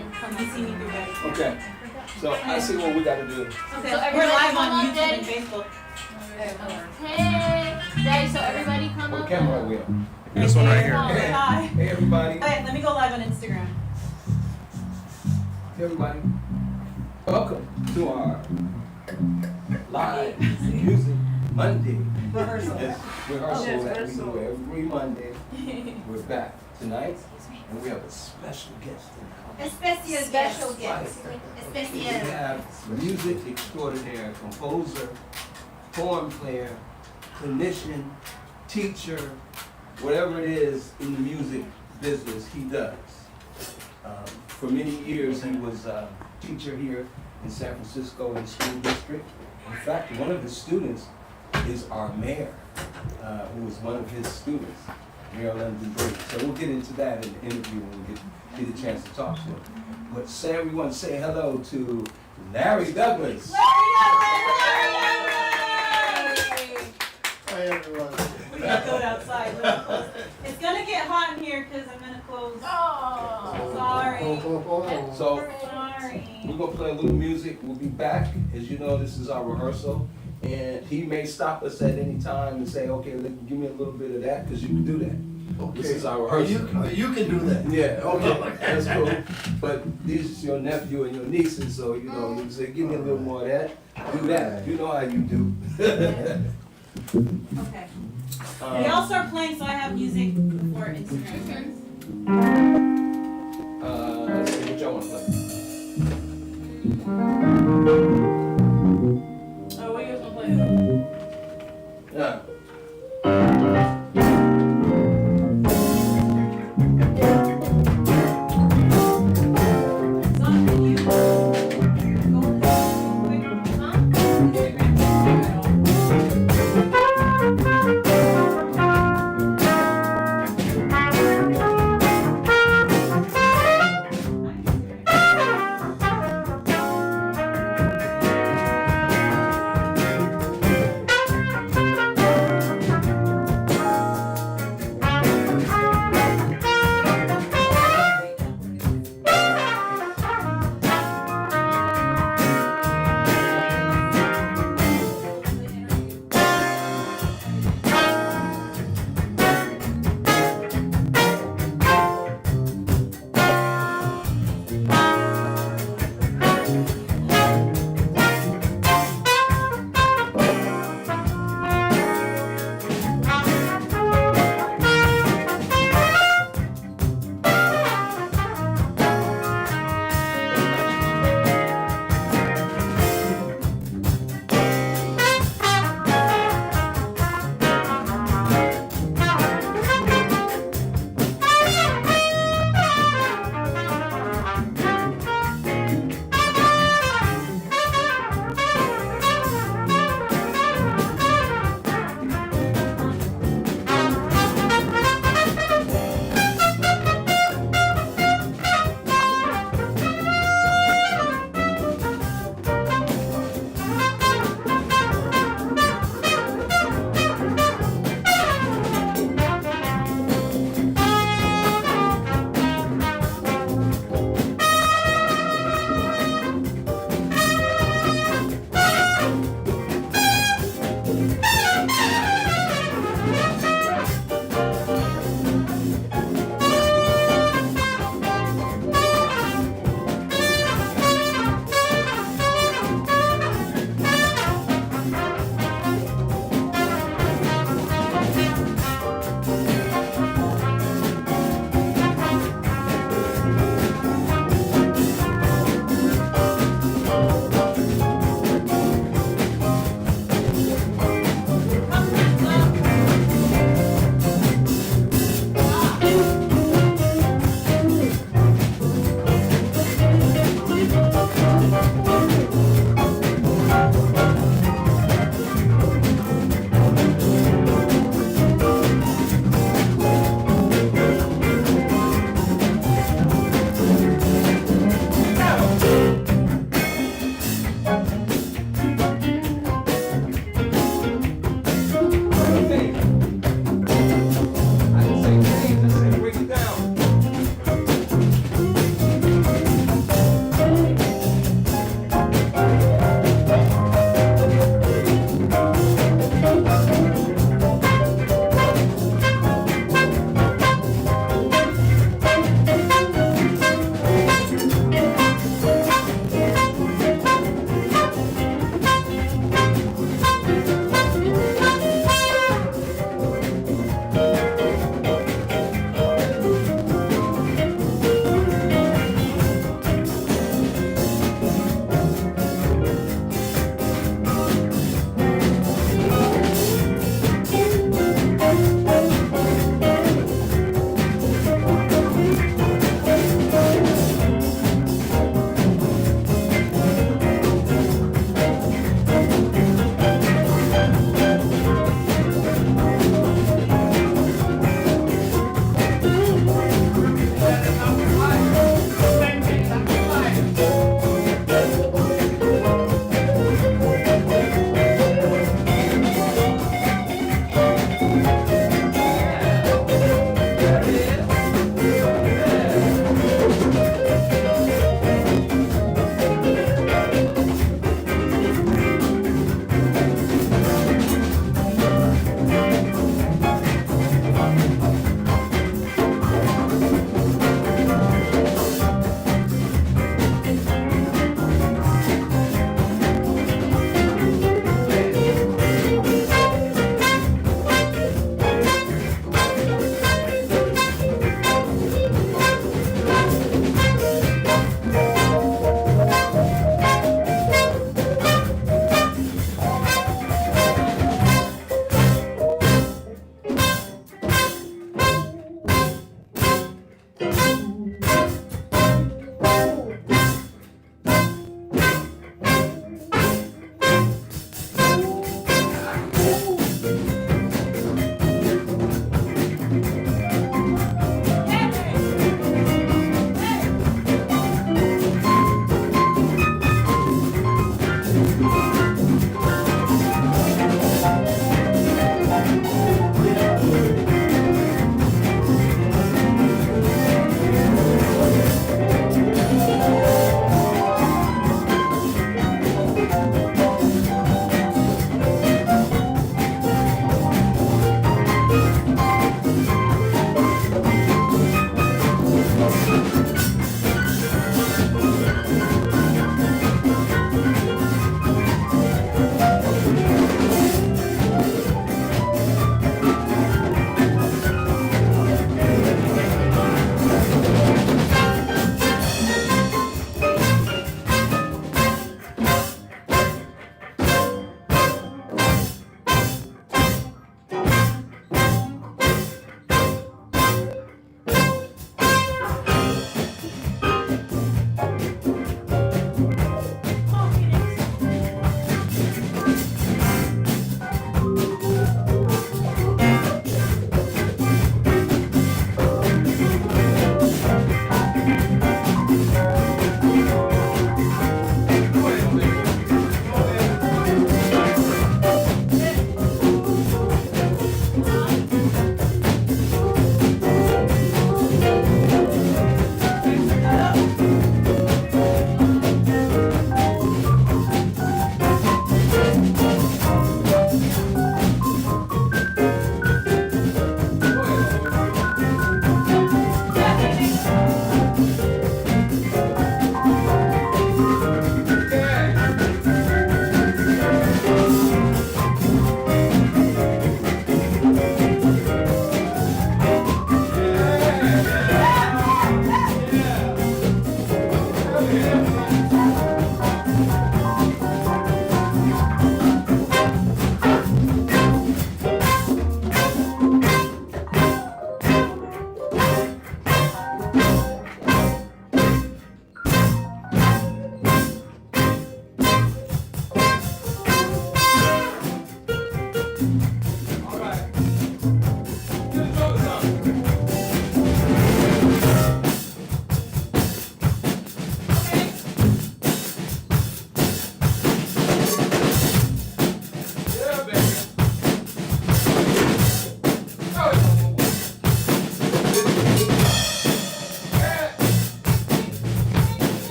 Okay. So I see what we gotta do. Okay, so we're live on YouTube and Facebook. Hey, Daddy, so everybody come What up. camera are we on? This one right here. Hey, Hi. hey everybody. Okay, let me go live on Instagram. Hey everybody. Welcome to our live music Monday Rehearsal. rehearsal that we do every Monday. We're back tonight and we have a special guest in the house. Special guest. We have music extraordinaire, composer, horn player, clinician, teacher, whatever it is in the music business, he does. For many years, he was a teacher here in San Francisco in the school district. In fact, one of his students is our mayor, who was one of his students, Mayor London Brady. So we'll get into that in the interview when we get a chance to talk to him. But Sam, we want to say hello to Larry Douglas. Hi everyone. We gotta go outside. It's gonna get hot in here because I'm gonna close. Oh. Sorry. So Sorry. we're gonna play a little music. We'll be back. As you know, this is our rehearsal, and he may stop us at any time and say, "Okay, give me a little bit of that," because you can do that. Okay. This is our rehearsal. You can do that. Yeah, okay, that's cool. But these is your nephew and your nieces, so you know, you can say, "Give me a little more of that." Do that. You know how you do. Okay. Y'all start playing so I have music before Instagram starts. Let's see what y'all want to play. Oh, what you guys wanna play? Yeah. It's on you. Go on quick. Instagram.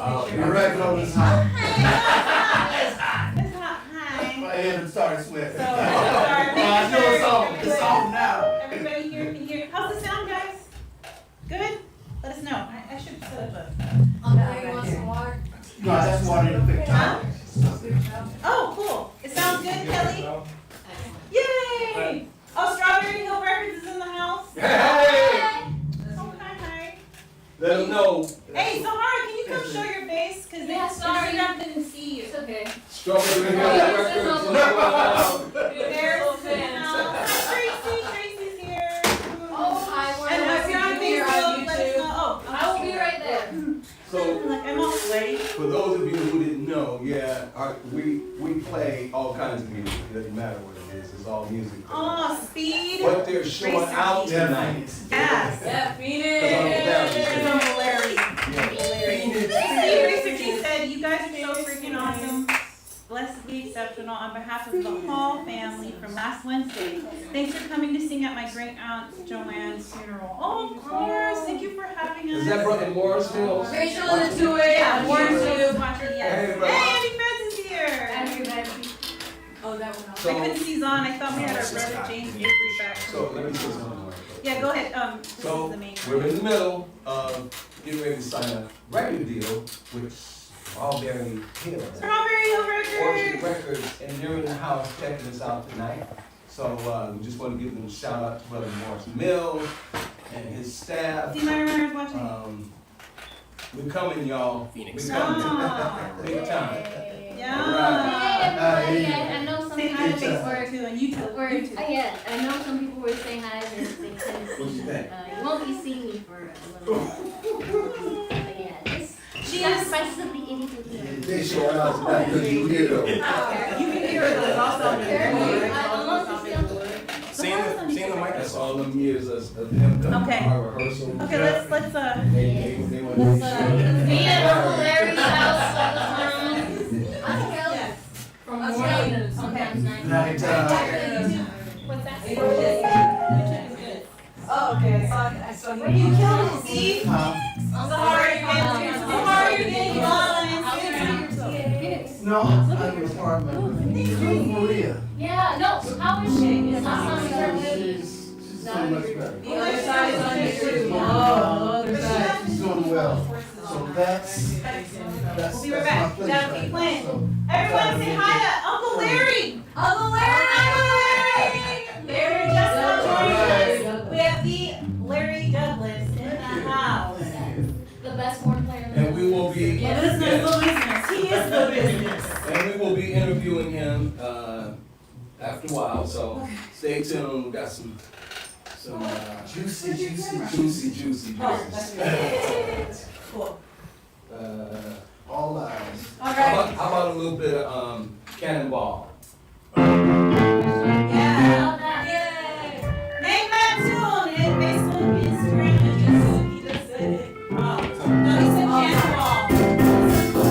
picture. All right, no, it's hot. It's hot. Hi. My hand started sweating. So, sorry, I know making it's sure on. It's on now. everybody here can hear. How's the sound, guys? Good? Let us know. I should set up Larry wants some water. No, that's water in the big Huh? towel. Oh, cool. It sounds good, Kelly? Yay! Oh, Strawberry Hill Records is in the house? Hey! Oh, hi. Let them know. Hey, Sahara, can you come show your face? Because Yeah, sorry. Instagram didn't see you. It's okay. Strawberry Hill Records. There's Tracy's here. Oh, I want And if you're on Facebook, let us know. Oh, I will be right there. So, Like, I'm all sweaty. for those of you who didn't know, yeah, we play all kinds of music. It doesn't matter what it is. It's all music. Oh, speed. What they're showing out tonight. Yes. Yeah, Because Uncle Larry. Phoenix. Steve Researchy said, you guys are so freaking awesome. Blessedly exceptional on behalf of the Hall family from last Wednesday. Thanks for coming to sing at my great aunt Joanne's funeral. Oh, of course. Thank you for having us. Is that brother Morrisville? Rachel is to it. Yeah, Warren Warren too. too. Watcher, Hey, yes. brother. Hey, Andy Fez is here. Everybody. Oh, that one. I couldn't see Zon. I thought we had our brother James Avery back. So let me say something more. Yeah, go ahead. This So is the main we're one. in the middle of getting ready to sign a record deal with Strawberry Hill. Strawberry Hill Orchard Records. Records, and they're in the house checking us out tonight. So we just want to give them a shout out to Brother Morris Mills and his staff. See my runners watching. We're coming, y'all. Phoenix. We're coming. Oh, Big time. yeah. Hey, everybody. I know some Say people hi to Good job. Facebook too and YouTube. were, yeah, I know some people were saying hi and they couldn't What see you me. think? You won't be seeing me for a little bit. But yeah, just She is. specifically anything. They showing out tonight because you here though. You can hear it, but it's also on Seeing the mic, That's all them years of him coming Okay. to our rehearsal. Okay, let's They want to make sure. Me and Uncle Larry's house all the time. I don't know. Yes. From morning to sometimes night. Night time. What's that? Oh, okay. I saw you. You killed it, Steve. Huh? Sahara, you're getting on Instagram. No, I'm in apartment. Maria. Yeah, no, how is she? Is my son her She's so much better. The other side is on your She's doing well. So that's We'll be right my back. place That'll right keep now. playing. So, Everyone say hi to Uncle Larry. Uncle Larry. Larry just joined us. We have the Larry Douglas in the house. the best horn player in the And we will be. Yeah, business, the business. He is the business. And we will be interviewing him after a while, so stay tuned. We got some juicy. Cool. all eyes. All right. How about a little bit of Cannonball? Yeah. that. Yay. Name that tune in Facebook, Instagram, and YouTube. He just said it. No, he said Cannonball.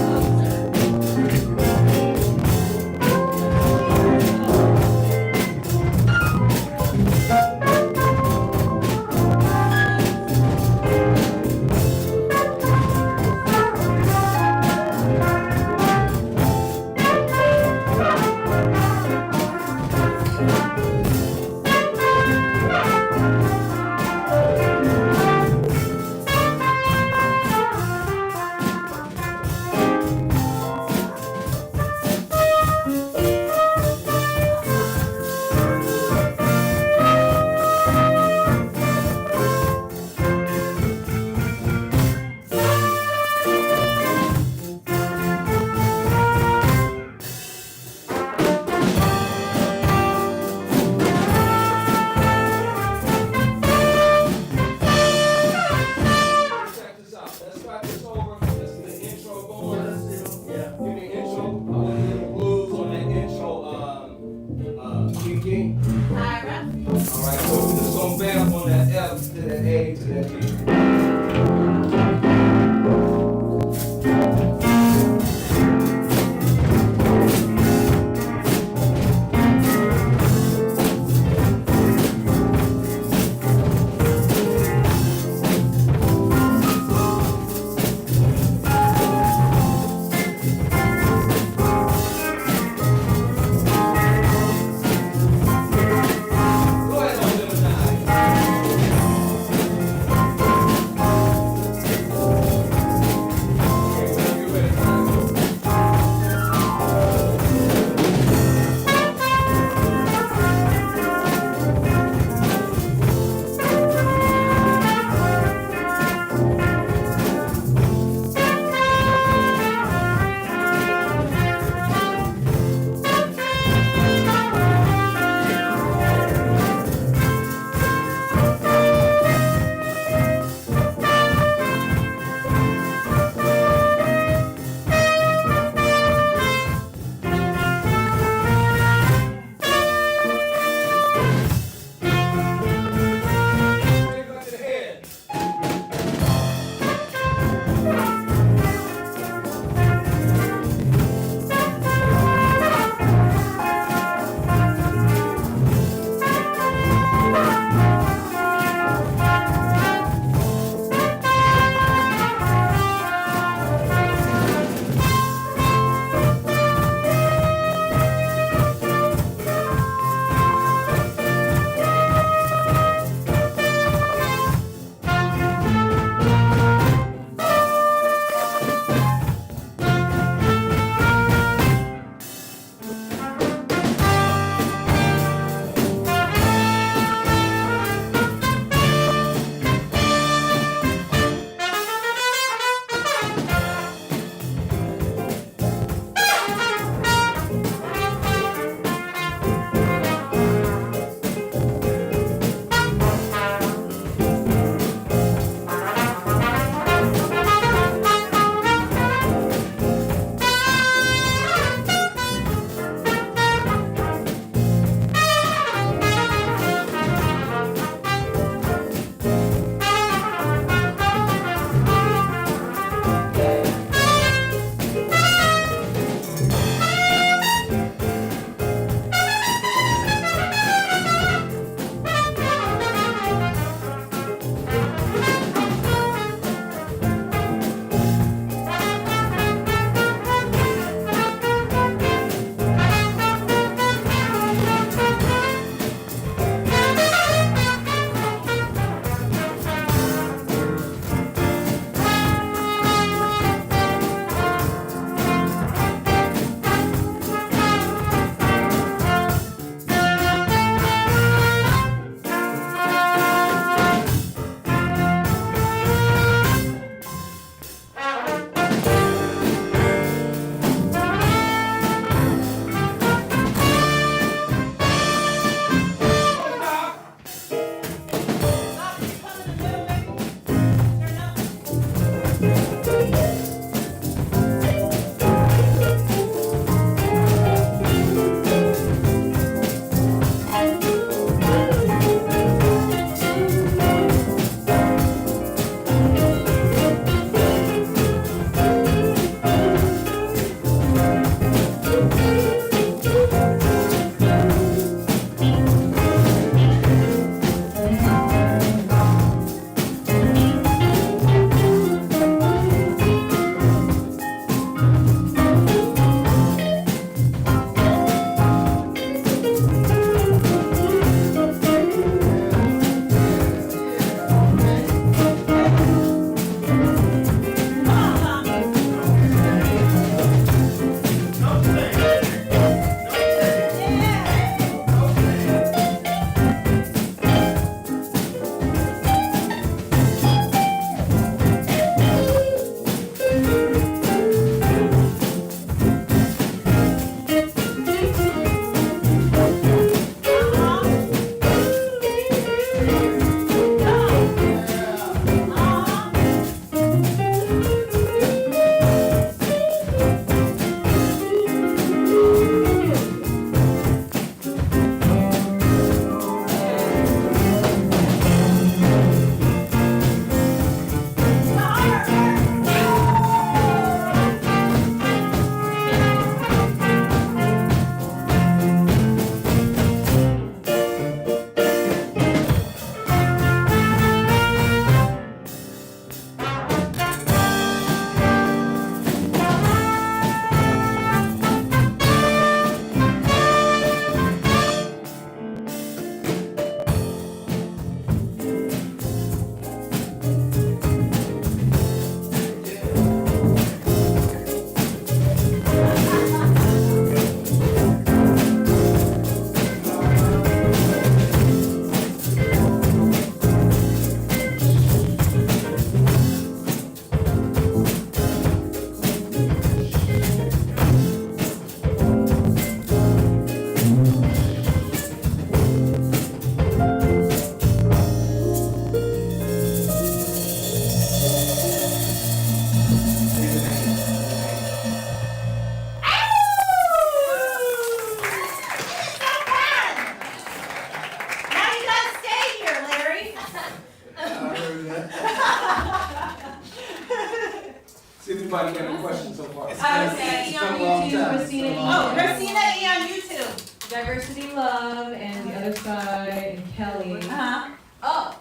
anybody got any questions so far? Okay, It's been a long time. Christina It's been a oh, long time. Christina E on YouTube. Diversity Love and the other side, and Kelly. Uh-huh. Oh,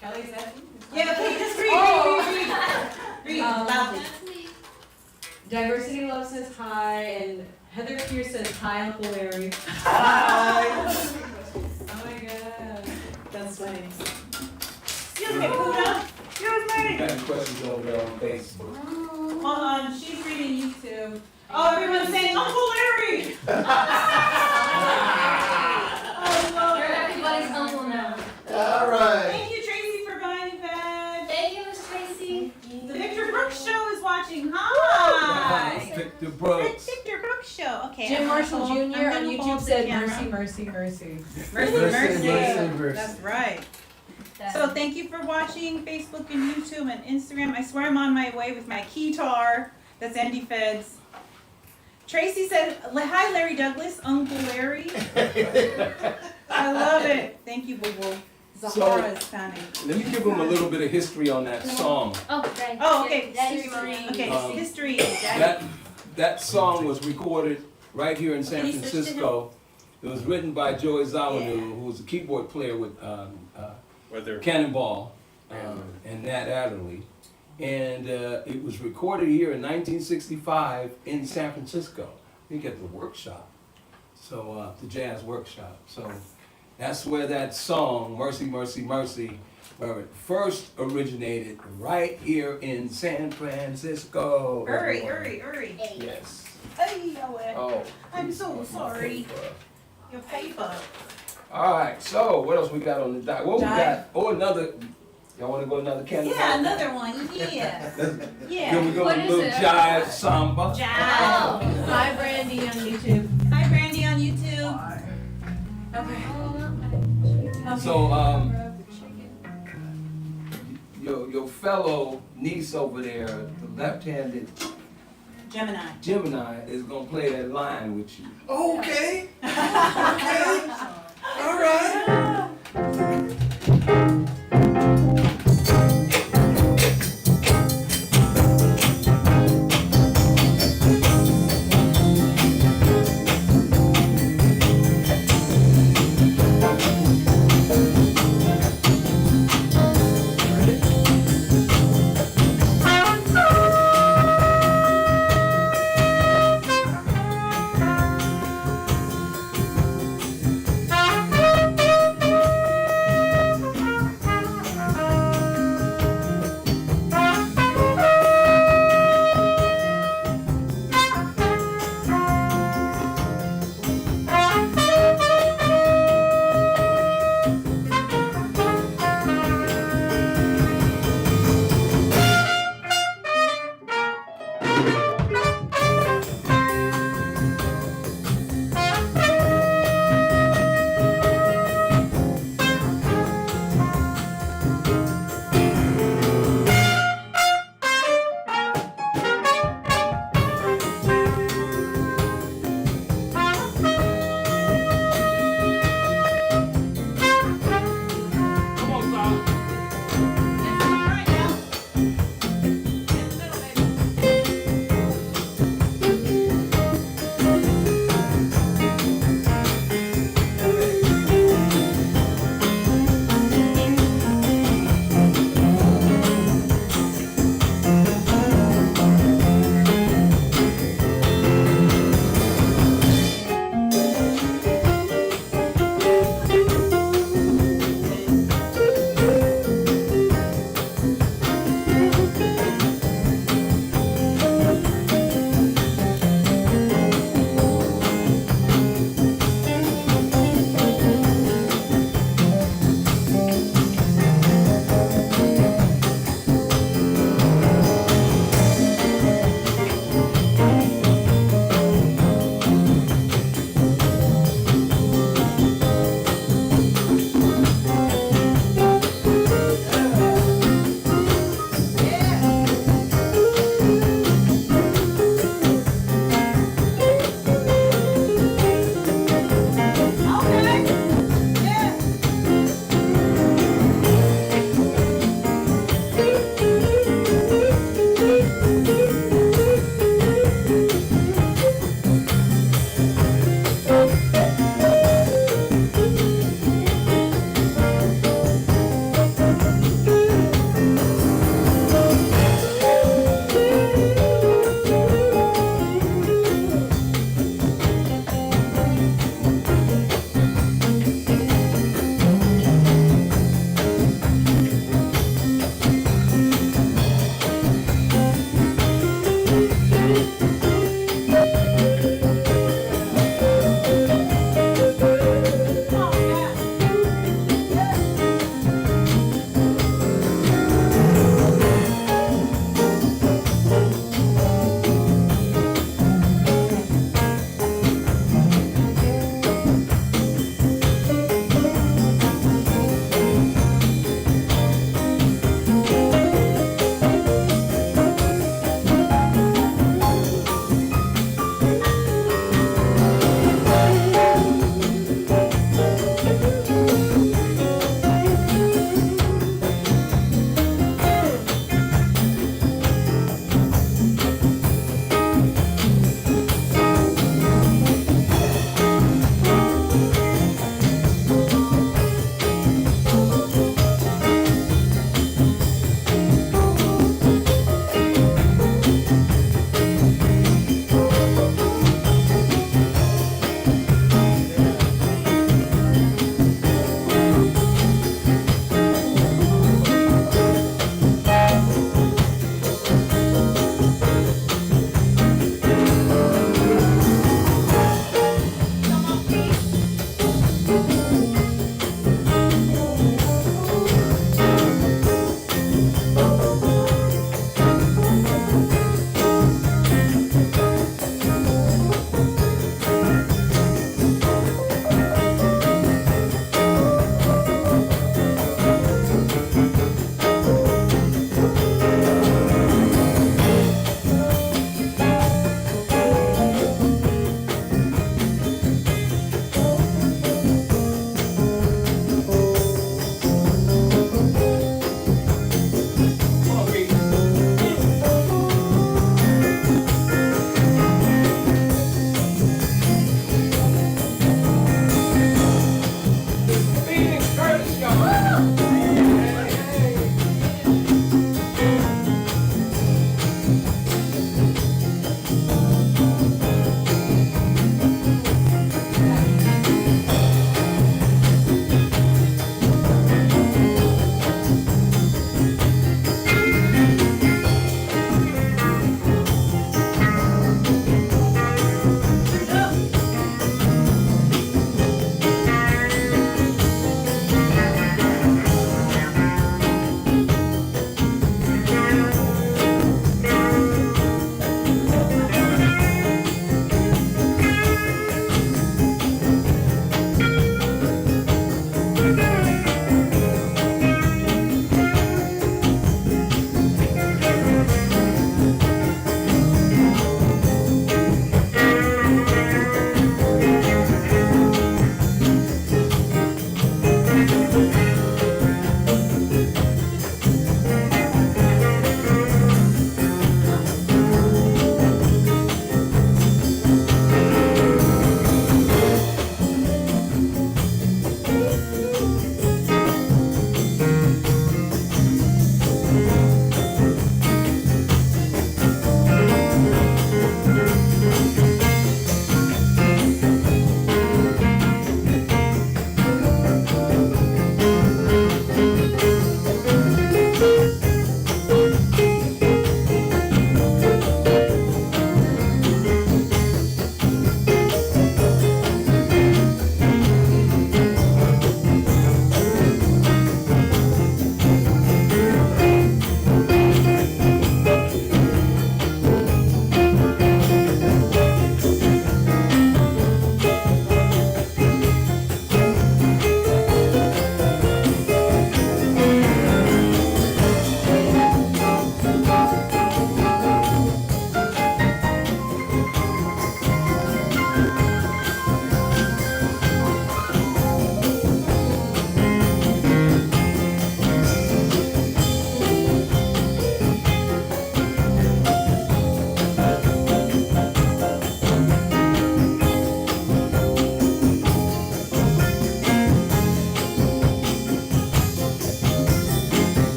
Kelly's that you? Yeah, okay, just read, Oh. read loudly. Diversity Love says hi, and Heather Pierce says hi, Uncle Larry. Hi. Oh my god. That's funny. Excuse me, Pooja. Excuse me. Got any questions over there on Facebook? Hold on, she's reading YouTube. Oh, everyone's saying Uncle Larry. Oh, You're Lord. everybody's uncle now. All right. Thank you, Tracy, for buying that. Thank you, Miss Tracy. The Victor Brooks Show is watching. Hi. Victor Brooks. Victor Brooks Show. Okay. Jim I'm Marshall gonna hold- Jr. I'm on gonna YouTube hold the said camera. mercy, mercy, mercy. Mercy, Mercy, mercy. mercy. That's right. So thank you for watching Facebook and YouTube and Instagram. I swear I'm on my way with my keytar. That's Andy Feds. Tracy said, hi Larry Douglas, Uncle Larry. I love it. Thank you, Boo Boo. Zahara is stunning. Let me give them a little bit of history on that song. Oh, right. Oh, okay. Daddy's History. mom. Okay, history. Daddy. That song was recorded right here in San Can you switch to Francisco. It was written by Joey Zawadu, who was a keyboard player with Cannonball and Nat Adderley. And it was recorded here in 1965 in San Francisco. I think at the workshop, so the jazz workshop. So that's where that song, Mercy, Mercy, Mercy, where it first originated, right here in San Francisco. Hurry, hurry, hurry. Yes. Hey, Yahweh. Oh. I'm so my sorry. paper. Your paper. All right, so what else we got on the dock? What we got? Oh, another. Y'all want to go another candle? Yeah, another one. Yeah. Then we Yeah. go What with a is little it? jive samba. Jive. Hi, Brandy on YouTube. Hi, Brandy on YouTube. Okay. So your fellow niece over there, the left-handed Gemini. Gemini, is gonna play that line with you. Okay. Okay. All right.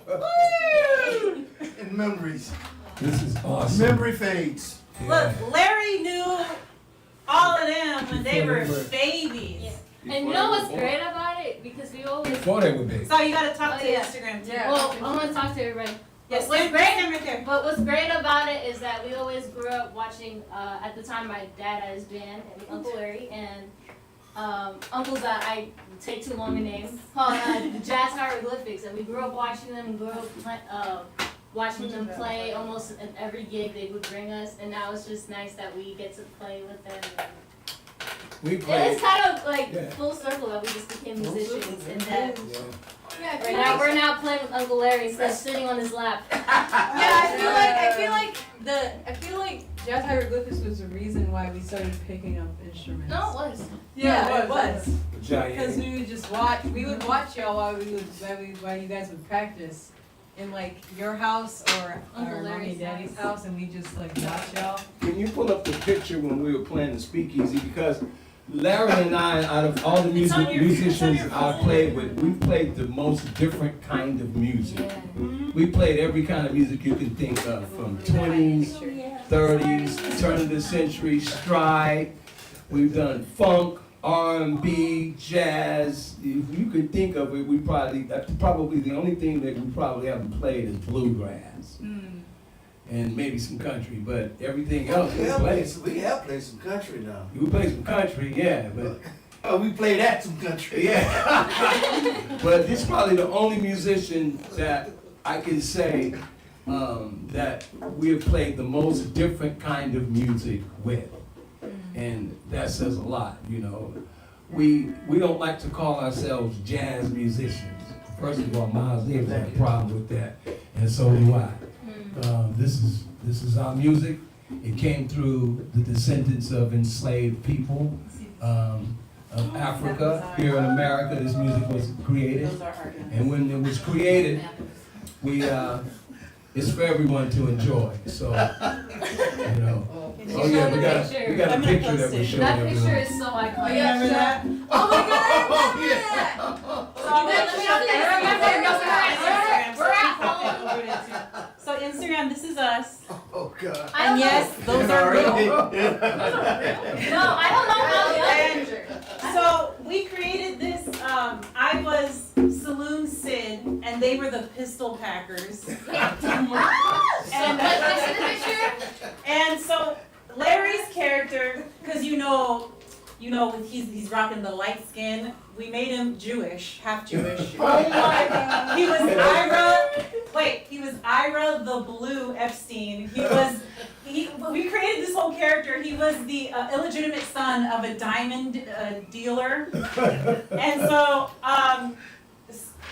And memories. This is awesome. Memory fades. Look, Larry knew all of them when they were babies. And you know what's great about it? Because we always. Before they were big. So you gotta talk to Oh, yeah. Instagram too. Yeah. Well, I want to talk to everybody. Yes, what's stand great? stand right there. But what's great about it is that we always grew up watching. At the time, my dad had his band, and Uncle Larry, and uncles that I take too long to name, called the Jazz Hieroglyphics, and we grew up watching them and grew up watching them play almost at every gig they would bring us, and now it's just nice that we get to play with them. We And played. it's kind of like Yeah. full circle that we just became musicians, and that Yeah. right now we're now playing with Uncle Larry instead of sitting on his lap. Yeah, I feel like Jazz Hieroglyphics was the reason why we started picking up instruments. No, it was. Yeah, it was. Giant. Because we would just watch. We would watch y'all while you guys would practice in like your house or Uncle our mommy Larry's and daddy's house. house, and we just like watch y'all. Can you pull up the picture when we were playing the speakeasy? Because Larry and I, out of all the musicians I played with, we played the most different kind of music. Yeah. We played every kind of music you can think of, from 20s, 30s, turn of the century, stride. We've done funk, R&B, jazz. If you could think of it, that's probably the only thing that we probably haven't played is bluegrass. And maybe some country, but everything else we played. We have played some country now. We played some country, yeah, but We played at some country. yeah. But this is probably the only musician that I can say that we have played the most different kind of music with. And that says a lot, you know. We don't like to call ourselves jazz musicians. First of all, Miles Davis had a problem with that, and so do I. This is our music. It came through the descendants of enslaved people of Africa. Here in America, this music was created. And when it was created, it's for everyone to enjoy. So, you know. Oh yeah, we got a picture that we showed That picture everyone. is so iconic. Remember that? Oh my God, I remember that. We're at home. So Instagram, this is us. Oh, God. And yes, those are real. No, I don't know how the other picture. So we created this, I was Saloon Sid and they were the Pistol Packers. And so Larry's character, because you know he's rocking the light skin, we made him Jewish, half Jewish. Oh my God. He was Ira the Blue Epstein. We created this whole character. He was the illegitimate son of a diamond dealer. And so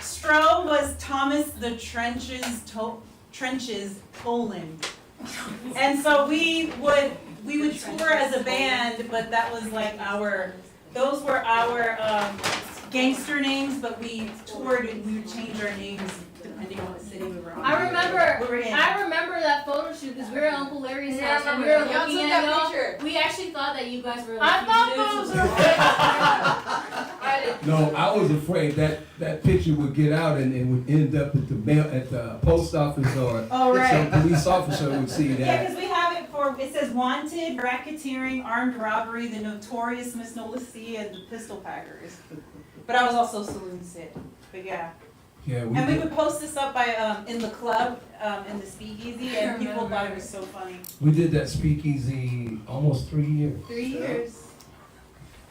Stroh was Thomas the Trenches Poland. And so we would tour as a band, but that was like those were our gangster names, but we toured and we would change our names depending on what city we were on. I remember in. I remember that photo shoot because we were at Uncle Larry's Yeah, I house and we remember were that. looking Y'all at took that y'all. picture. We actually thought that you guys were like I thought fugitives. No, I was afraid that picture would get out and it would end up at the post office or some police officer would see Yeah, that. because we have it says wanted, racketeering, armed robbery, the notorious Miss Nola C, and the Pistol Packers. But I was also Saloon Sid. But yeah. Yeah, And we would post this up by in the club, in the speakeasy, and people thought it was so funny. we did that speakeasy almost 3 years. 3 years.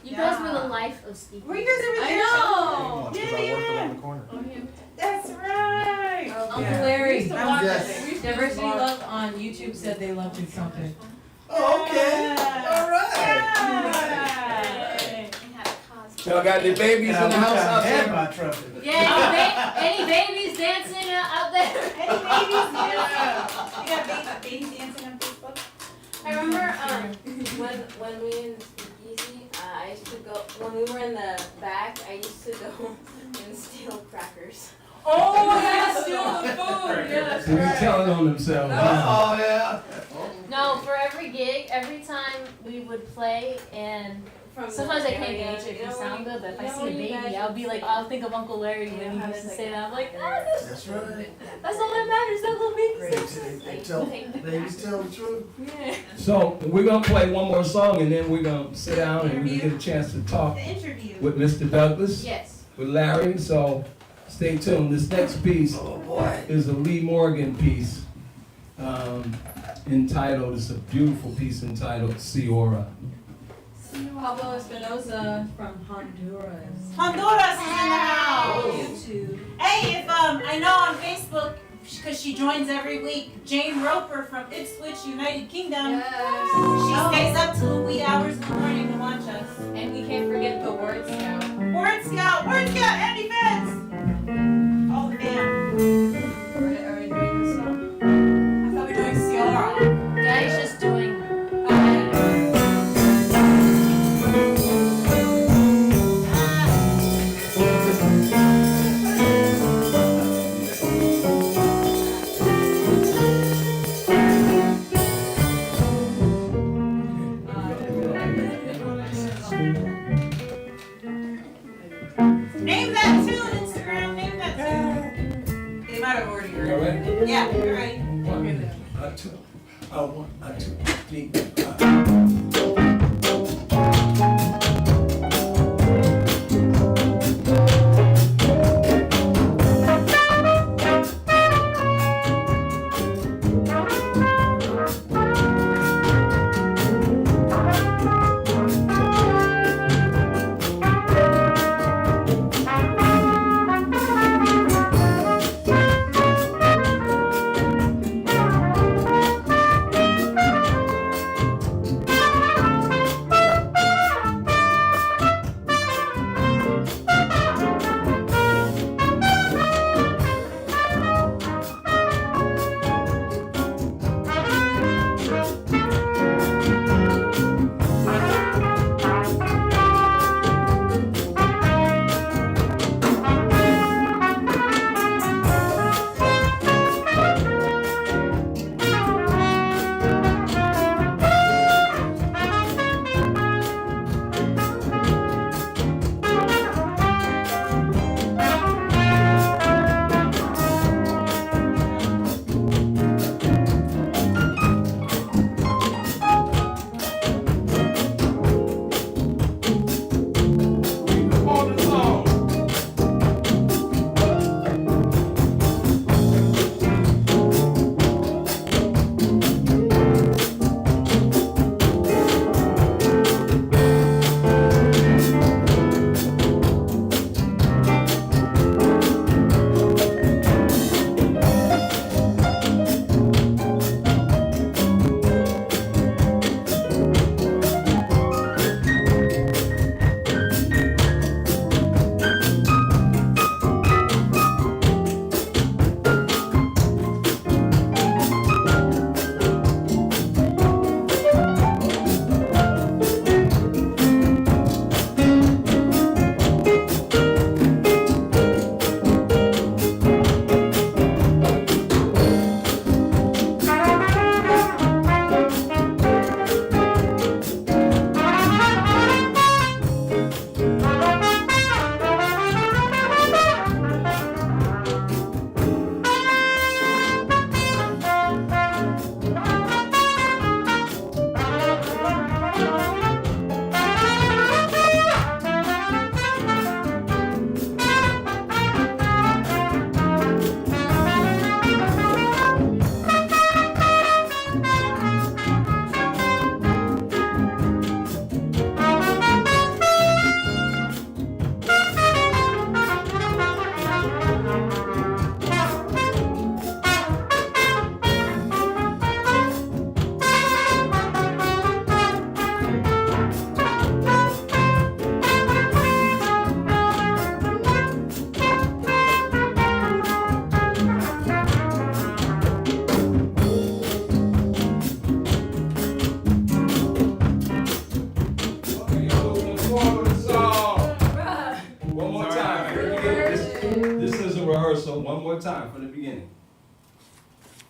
You guys were the life of speaking. Were you guys ever there? know. Yeah. Oh, yeah. That's right. Uncle Yeah. Larry, Yes. Diversity Love on YouTube said they loved your trumpet. Okay. All right. Y'all got the babies in the house out Had there? my trumpet. Yeah, any babies dancing out there? Any babies? Yeah. You got babies dancing on Facebook? I remember when we in Speakeasy, I used to go, when we were in the back, I used to go and steal crackers. Oh, yeah, steal the food. Yeah, So they're telling on themselves. Oh, yeah. No, for every gig, every time we would play and from the Sometimes I can't area. gauge it if You know you sound when good, but if I you know see a when you baby, guys I'll be like, I'll think of Uncle Larry when he used to say that. I'm like, that's That's right. all that matters. That little baby Babies tell the truth. Yeah. So we're gonna play one more song and then we're gonna sit down and we can get a chance to talk The interview. with Mr. Douglas, Yes. with Larry. So stay tuned. This next piece Oh, boy. is a Lee Morgan piece entitled, it's a beautiful piece entitled Ciora. Pablo Espinosa from Honduras. Honduras is in the house. YouTube. Hey, if I know on Facebook, because she joins every week, Jane Roper from Ipswich, United Kingdom. Yes. She stays up till the wee hours in the morning to watch us. And we can't forget the Word Scout. Word Scout, Andy Fence. All the fam. Are we doing this song? I thought we were doing Ciara. Daddy's just doing. Name that tune, Instagram. Name that tune. They might have already You all heard. right? Yeah, you're ready. One, two, three.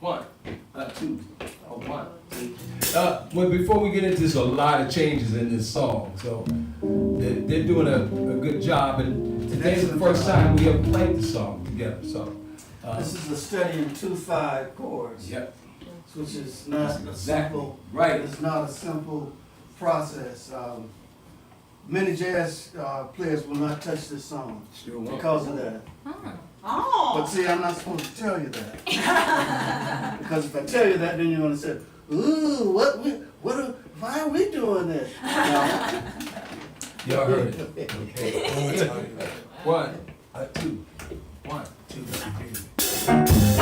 One, two, one, two. Well, before we get into this, a lot of changes in this song, so they're doing a good job, and today's the first time we ever played the song together, so. This is a study in 2/5 chords. Yep. Which is not a simple, Right. it's not a simple process. Many jazz players will not touch this song Sure won't. because of that. But Oh. see, I'm not supposed to tell you that. Because if I tell you that, then you're gonna say, ooh, why are we doing this? No. Y'all heard it. Okay. One, two, one, two, three.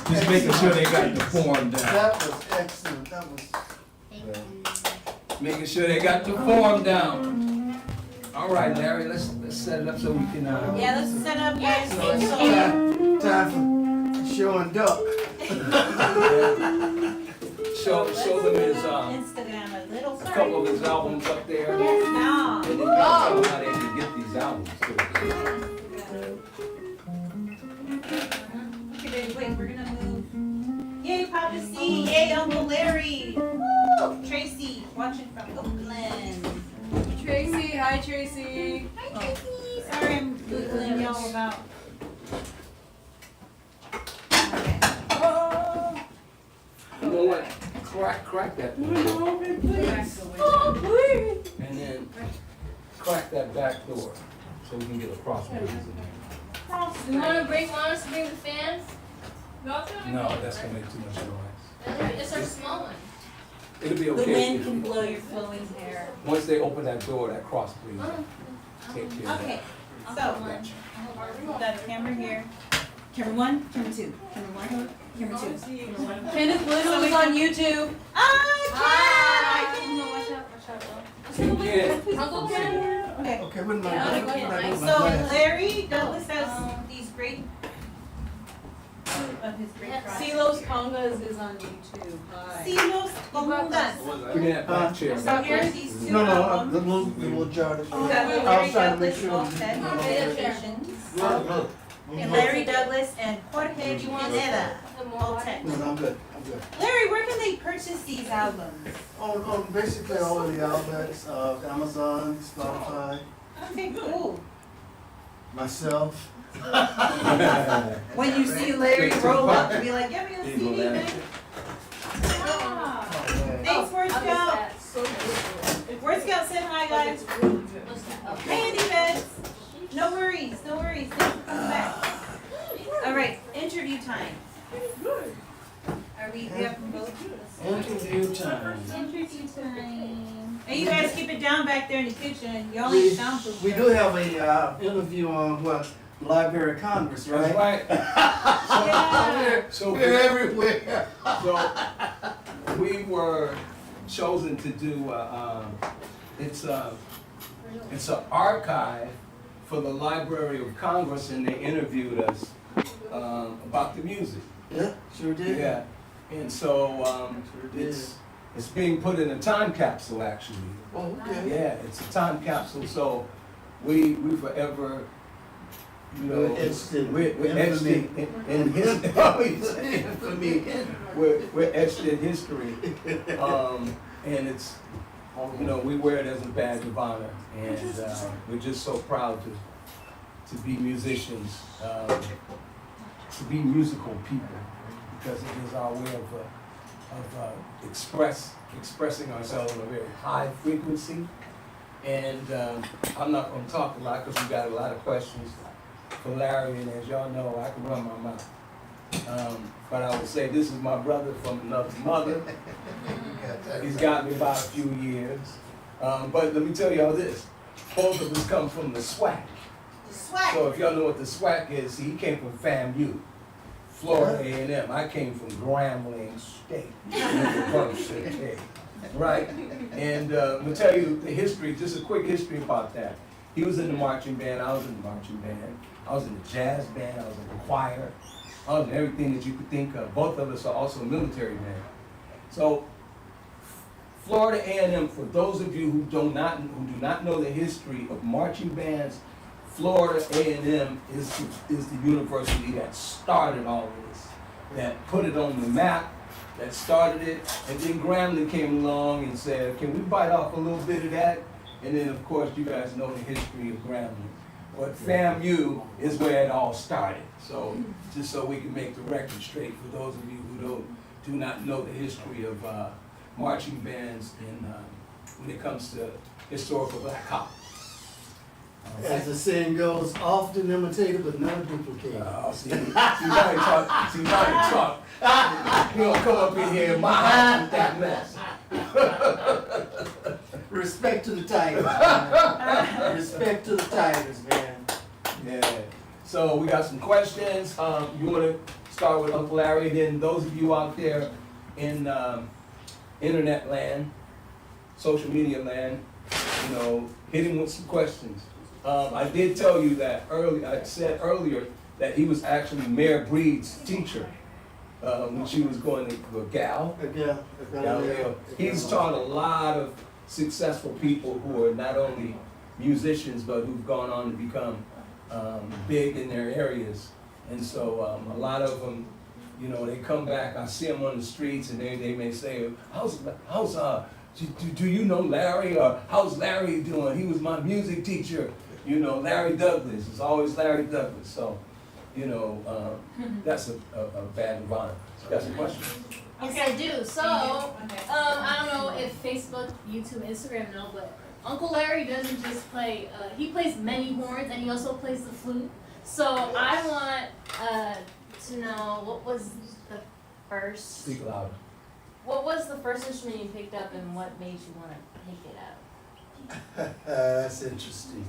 Just making sure they got the form down. That was excellent, that was. Making sure they got the form down. All right, Larry, let's set it up so we can, Yeah, let's set up guys. So it's So, time for show and duck. show them his, Instagram a little. a couple of his albums up there. No. And then you can tell them how they can get these albums too. Okay, baby, wait, we're gonna move. Yay, Papa C. Yay, Uncle Larry. Woo! Tracy, watching from Oakland. Tracy, hi Tracy. Hi, Tracy. Sorry, I'm googling y'all about. Okay. Oh. You know what? Crack that. And then crack that back door so we can get across the breezes in there. You want us to bring the fans? No, that's gonna make too much noise. It's our small one. It'll be The okay. wind can blow your flowing hair. Once they open that door, that cross breeze, take care of that. Okay, so, Gotcha. we've got a camera here. Camera one, camera two, camera one, camera two. Kenneth Little is on YouTube. Ah, Take care. Uncle Ken? Okay, Okay, when my, Yeah, when I okay, put my so glass. Larry Douglas has these great, two of his great products. Silos Congas is on YouTube. Hi. Silos Congas. Bring that back chair. So here's these two No, albums. the little jar that We've got I Larry was trying to make Douglas sure. Offset editions. Look. And Larry Douglas and Jorge Pineda. Altec. No, I'm good, I'm good. Larry, where can they purchase these albums? On basically all of the outlets, Amazon, Spotify, Okay, cool. myself. When you see Larry roll up and be like, give me a Here you go, CD, Larry. man. Thanks, Word I'll Scout. miss that. Word Scout said hi, guys. What's that? Oh. Hey, Andy Beds. No worries, no worries. Thanks for coming back. All right, interview time. Are we have them both? Interview time. Interview time. Hey, you guys keep it down back there in the kitchen. You only soundproof. We do have a interview on Library of Congress, That's right? right. Yeah. So, We're everywhere. so we were chosen to do, it's an archive for the Library of Congress, and they interviewed us about the music. Yeah, sure did. Yeah, and so Sure did. It's being put in a time capsule, actually. Oh, okay. Yeah, it's a time capsule, so we forever, you know, We're etched in we're etched in history. For me. We're etched in history, and it's, you know, we wear it as a badge of honor, and we're just so proud to be musicians, to be musical people, because it is our way of expressing ourselves on a very high frequency. And I'm not going to talk a lot because we got a lot of questions for Larry, and as y'all know, I can run my mouth. But I will say this is my brother from another mother. He's got me by a few years. But let me tell y'all this. Both of us come from the SWAC. So if y'all know what the SWAC is, see, he came from FAMU, Florida A&M. I came from Grambling State, University, right? And I'm gonna tell you the history, just a quick history about that. He was in the marching band, I was in the marching band. I was in the jazz band, I was in the choir. I was in everything that you could think of. Both of us are also military men. So Florida A&M, for those of you who do not know the history of marching bands, Florida A&M is the university that started all of this, that put it on the map, that started it, and then Grambling came along and said, can we bite off a little bit of that? And then, of course, you guys know the history of Grambling. But FAMU is where it all started. So, just so we can make the record straight for those of you who do not know the history of marching bands when it comes to historical black college. As the saying goes, often imitated but never duplicated. See, now you talk. You don't come up in here in my house with that mess. Respect to the Tigers, man. Respect to the Tigers, man. Yeah. So we got some questions. You want to start with Uncle Larry, then those of you out there in internet land, social media land, you know, hit him with some questions. I did tell you that earlier. I said earlier that he was actually Mayor Breed's teacher when she was going to a gal. Yeah. He's taught a lot of successful people who are not only musicians but who've gone on to become big in their areas. And so a lot of them, you know, they come back. I see them on the streets, and they may say, do you know Larry? Or how's Larry doing? He was my music teacher. You know, Larry Douglas. It's always Larry Douglas. So, you know, that's a badge of honor. Got some questions? Yes, I do. So, I don't know if Facebook, YouTube, Instagram know, but Uncle Larry doesn't just play, he plays many horns and he also plays the flute. So I want to know, what was the first... Speak louder. What was the first instrument you picked up and what made you want to pick it up? That's interesting.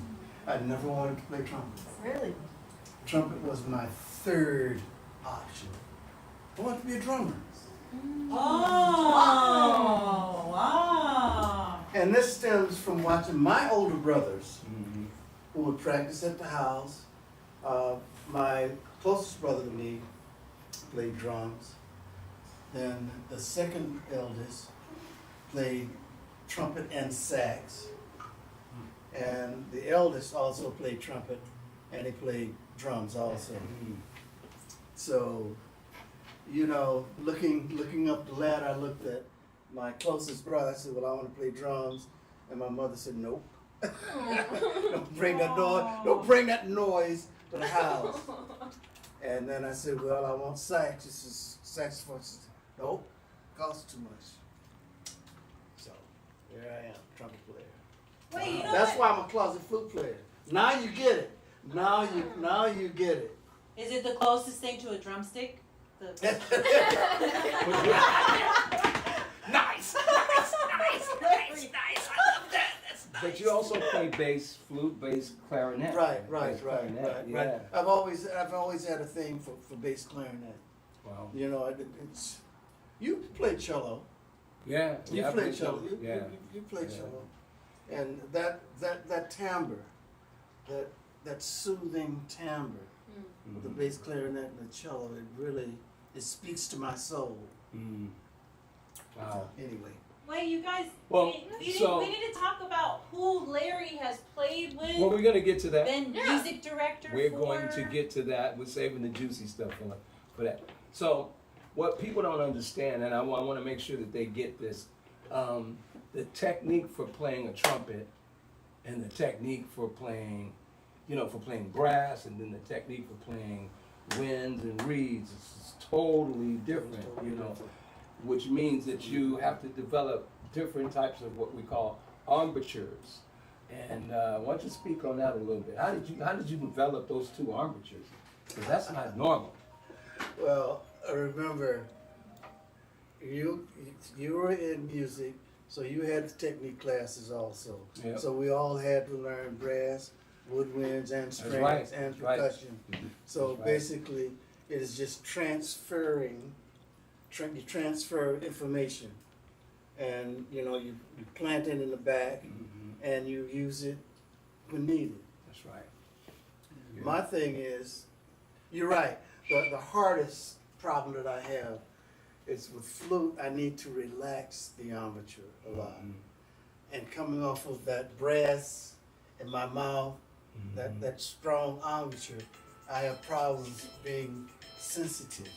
I never wanted to play trumpet. Really? Trumpet was my third option. I wanted to be a drummer. Oh, wow. And this stems from watching my older brothers who would practice at the house. My closest brother to me played drums. Then the second eldest played trumpet and sax. And the eldest also played trumpet, and he played drums also. So, you know, looking up the ladder, I looked at my closest brother. I said, well, I want to play drums. And my mother said, nope. Don't bring that noise to the house. And then I said, well, I want sax. This is saxophone. She said, nope, costs too much. So, here I am, trumpet player. Wait, you know That's what? why I'm a closet flute player. Now you get it. Now you get it. Is it the closest thing to a drumstick? Nice. But you also play bass, flute, bass, clarinet. Right. Bass, clarinet, yeah. I've always had a thing for bass clarinet. Wow. You know, it's you play cello. Yeah. You I play cello. Yeah. You play Yeah. cello. And that timbre, that soothing timbre with the bass clarinet and the cello, it speaks to my soul. Wow. Anyway. Wait, you guys, Well, we need to talk about who Larry has played with, Well, we're gonna get to that. been music director We're for. going to get to that. We're saving the juicy stuff for that. So, what people don't understand, and I want to make sure that they get this, the technique for playing a trumpet and the technique for playing, for playing brass, and then the technique for playing winds and reeds is totally different, which means that you have to develop different types of what we call embouchures. And why don't you speak on that a little bit? How did you develop those two embouchures? Because that's not normal. Well, I remember you were in music, so you had technique classes also. Yep. So we all had to learn brass, woodwinds, and strings right, and that's right. percussion. So That's right. basically, it is just transferring. You transfer information, and you plant it in the back, and you use it when needed. That's right. My thing is, you're right. The hardest problem that I have is with flute. I need to relax the embouchure a lot, and coming off of that brass in my mouth, that strong embouchure, I have problems being sensitive,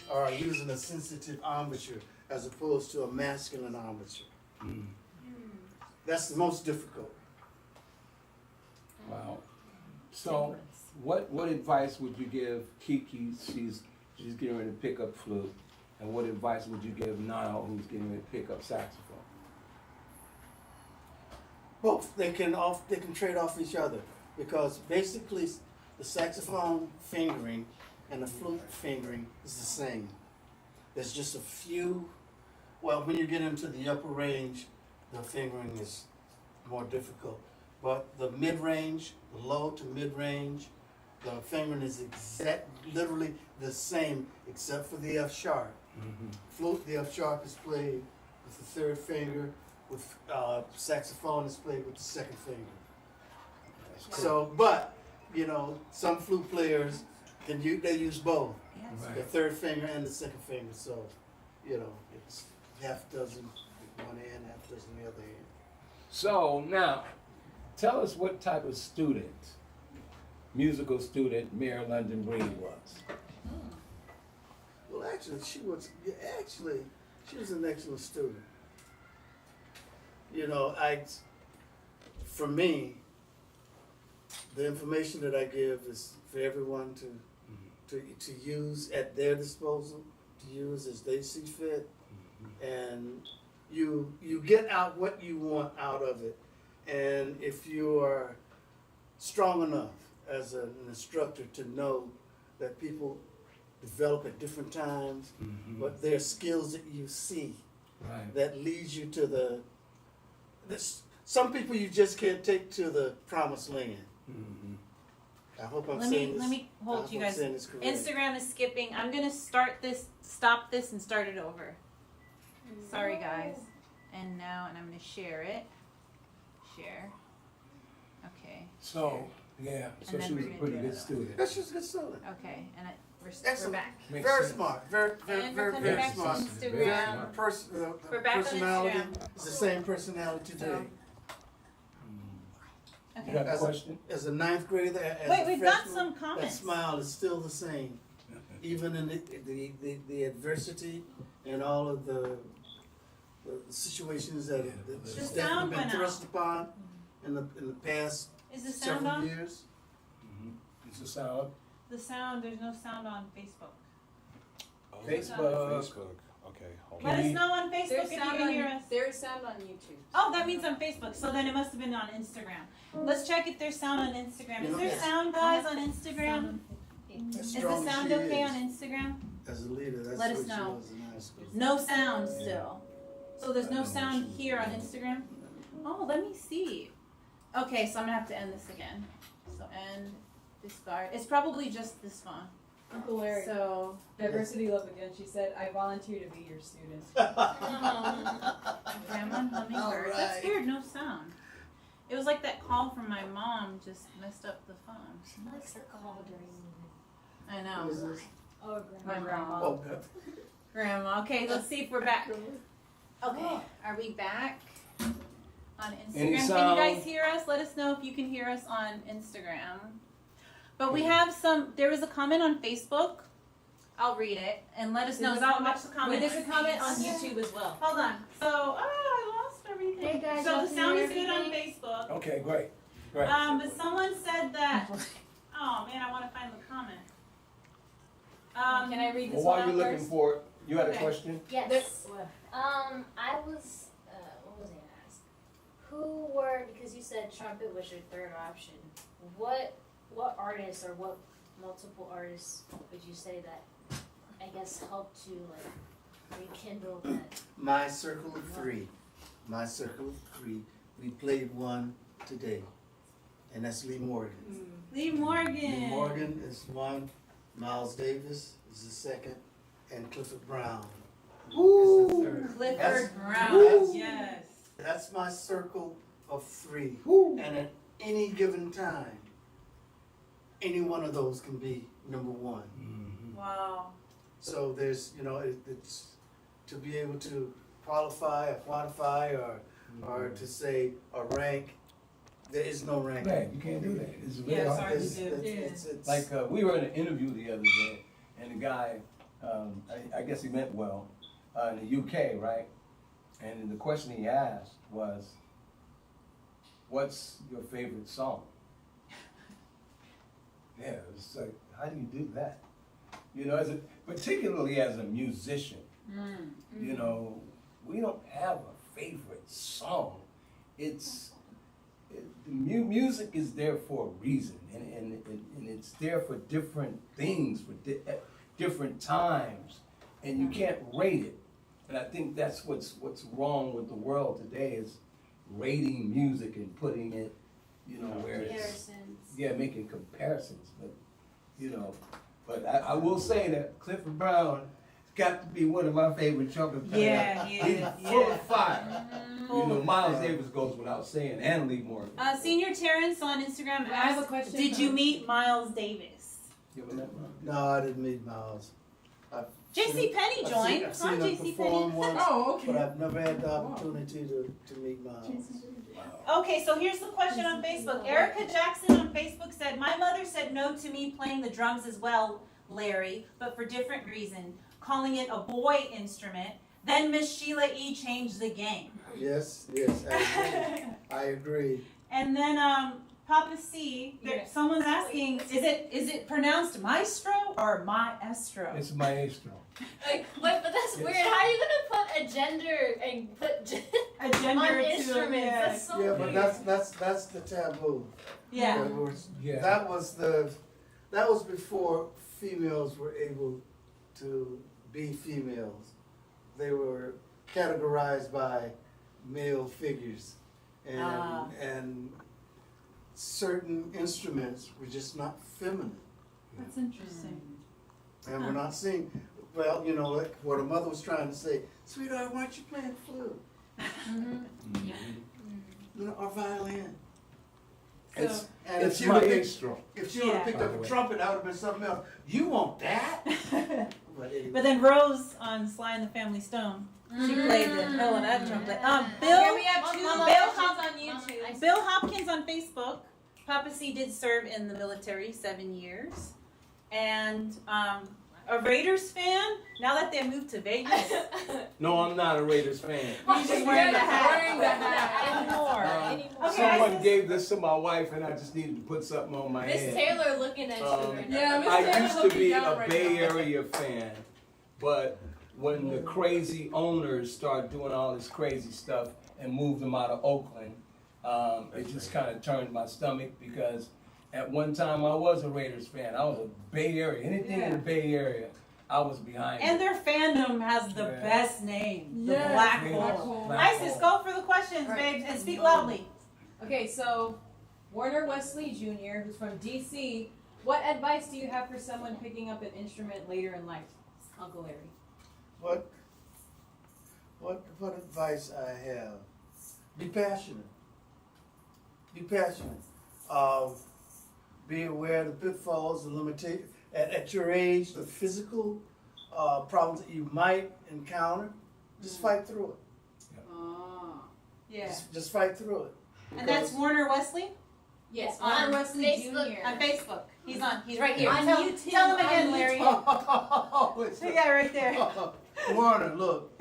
or using a sensitive embouchure as opposed to a masculine embouchure. That's the most difficult. Wow. So, what advice would you give Kiki? She's getting ready to pick up flute, and what advice would you give Niall, who's getting ready to pick up saxophone? Both they can trade off each other, because basically the saxophone fingering and the flute fingering is the same. There's just a few. Well, when you get into the upper range, the fingering is more difficult. But the mid-range, the low to mid-range, the fingering is literally the same, except for the F sharp. Flute, the F sharp is played with the third finger. With saxophone is played with the second finger. So, but some flute players they use both, the third finger and the second finger. So, it's half dozen one hand, half dozen the other hand. So now, tell us what type of student, musical student, Mary London Breed was. Well, actually, she was an excellent student. For me, the information that I give is for everyone to use at their disposal, to use as they see fit, and you get out what you want out of it. And if you are strong enough as an instructor to know that people develop at different times, but there are skills that you see that leads you to some people you just can't take to the promised land. I hope I'm saying this. Let me hold you guys. Saying this correct. Instagram is skipping. I'm gonna stop this, and start it over. Sorry, guys. And I'm gonna share it. Share. Okay. So, yeah, so And then she was we're a gonna pretty do good another student. That's just a good student. Okay, and we're Excellent. back. Makes Very sense. smart. Very And we're coming very back to smart. Instagram. Very We're back on personality Instagram. is the same personality today. You got a Okay. question? As a ninth grader, as Wait, a we've got freshman, some that comments. smile is still the same, even in the adversity and all of the situations that The she's sound definitely went been out. thrust upon in the past Is the sound several on? years. Is the sound? The sound. There's no sound on Facebook. Facebook. Facebook. Okay, hold Let on. us know on Facebook if you can hear us. There's sound on YouTube. Oh, that means on Facebook. So then it must have been on Instagram. Let's check if there's sound on Instagram. Is there sound, guys, on Instagram? As Is the strong as sound she okay is on Instagram? as a leader, that's Let us what she know. was in high school. No sound still. So there's no sound here on Instagram? Oh, let me see. Okay, so I'm gonna have to end this again. So end, discard. It's probably just this phone. Uncle Larry. So, Diversity Love Again. She said, "I volunteer to be your student." grandma hummingbird. That's Alright. weird, no sound. It was like that call from my mom just messed up the phone. She likes to call during I Who is know. this? Oh, My grandma. Oh, God. Grandma. Okay, let's see if we're back. Okay, are we back on Instagram? Any Can you sound? guys hear us? Let us know if you can hear us on Instagram. But we have there was a comment on Facebook. I'll read it and let us know. I'll watch the Wait, comment. there's a comment on YouTube as well. Hold on. So, I lost everything. Hey guys, So y'all the can sound hear is good on everything? Facebook. Okay, great. Great. But someone said that. Oh man, I want to find the comment. Can I read Well, this while one you're out looking first? for it, you had a Okay. question? Yes. What? I was, what was I gonna ask? Who were, because you said trumpet was your third option, what artists or what multiple artists would you say that, I guess, helped to like rekindle that? My circle of three. My circle of three. We played one today, and that's Lee Morgan. Lee Morgan. Lee Morgan is one, Miles Davis is the second, and Clifford Brown is the third. Clifford That's- Brown. Yes. That's my circle of three. Woo. And at any given time, any one of those can be number one. Mhm. Wow. So there's, it's to be able to qualify or quantify or to say or rank, there is no ranking. Right, you can't do that. It's really Yeah, hard. sorry. It's- to do. it's- Like, we were in an interview the other day, and the guy, I guess he meant well, in the UK, right? And the question he asked was, what's your favorite song? Yeah, it's like, how do you do that? You know, particularly as a musician, you know, we don't have a favorite song. Music is there for a reason, and it's there for different things, at different times, and you can't rate it. And I think that's what's wrong with the world today is rating music and putting it, where it's, Comparisons. yeah, making comparisons. But I will say that Clifford Brown has got to be one of my favorite trumpet players. Yeah, he is. He's full of fire. Miles Davis goes without saying, and Lee Morgan. Senior Terrence on Instagram asked, I have a question did for you him. meet Miles Davis? You ever met Miles? No, I didn't meet Miles. JC Penny joined. I've seen Hi, him JC perform Penny. once, Oh, but I've never had the opportunity to meet Miles. Okay, so here's the question on Facebook. Erica Jackson on Facebook said, my mother said no to me playing the drums as well, Larry, but for different reason, calling it a boy instrument. Then Miss Sheila E. changed the game. Yes, I agree. And then Papa C, someone's asking, is it pronounced maestro or maestro? It's Maestro. Like, but that's weird. How are you gonna put a gender and put A gender on to it, instruments? yeah. That's so Yeah, weird. but that's the taboo. Yeah. Yeah. That was before females were able to be females. They were categorized by male figures, and certain instruments were just not feminine. That's interesting. And we're not seeing, well, like what a mother was trying to say, sweetheart, why aren't you playing flute? Or violin. It's And it's if you would have Maestro. if she would have Yeah. picked By up the a way. trumpet, that would have been something else. You want that? But anyway. But then Rose on Sly and the Family Stone, she played the hell of that trumpet. Bill, Here we have two Mama, Bill Mama, Hops on YouTube. Bill Hopkins on Facebook. Papa C did serve in the military 7 years, and a Raiders fan. Now that they moved to Vegas, No, I'm not a Raiders fan. he's just wearing the hat. Wearing the hat. Anymore. Okay, Someone gave this to my wife, and I just needed to put something on my Miss head. Taylor looking at you right now. Yeah, Miss I Taylor used to looking be down a right Bay now. Area fan, but when the crazy owners started doing all this crazy stuff and moved them out of Oakland, it just kind of turned my stomach because at one time I was a Raiders fan. I was a Bay Area. Anything in the Bay Area, I was behind. And their fandom has the Yeah. best name, the Yes, Black Black Hole. Hole. Black Isis, Hole. go for the questions, Right. babes, and speak loudly. Okay, so Warner Wesley Jr., who's from DC, what advice do you have for someone picking up an instrument later in life, Uncle Larry? What advice I have? Be passionate. Be passionate. Be aware of the pitfalls, the limitations. At your age, the physical problems that you might encounter, just fight through it. Yeah. Just fight through it. And that's Warner Wesley Yes, Warner on Wesley Facebook. Jr. on Facebook. He's right here. On Tell YouTube, him on again, Larry. Yeah, right there. Warner, look,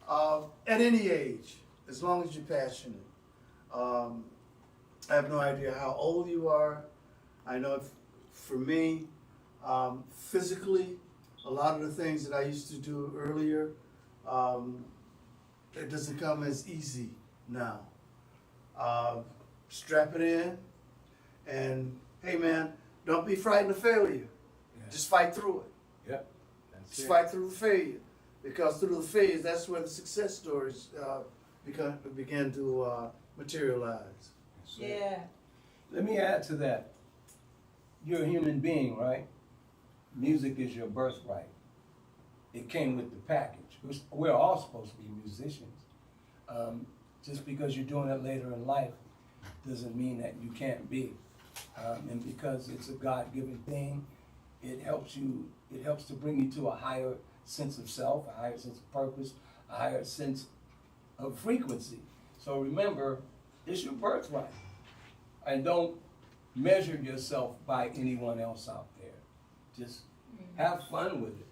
at any age, as long as you're passionate, I have no idea how old you are. I know for me, physically, a lot of the things that I used to do earlier, it doesn't come as easy now. Strap it in, and hey man, don't be frightened of failure. Yeah. Just fight through it. Yep. That's Just it. fight through the failure, because through the failures, that's where the success stories begin to materialize. That's it. Yeah. Let me add to that. You're a human being, right? Music is your birthright. It came with the package. We're all supposed to be musicians. Just because you're doing it later in life doesn't mean that you can't be. And because it's a God-given thing, it helps to bring you to a higher sense of self, a higher sense of purpose, a higher sense of frequency. So remember, it's your birthright. And don't measure yourself by anyone else out there. Just have fun with it.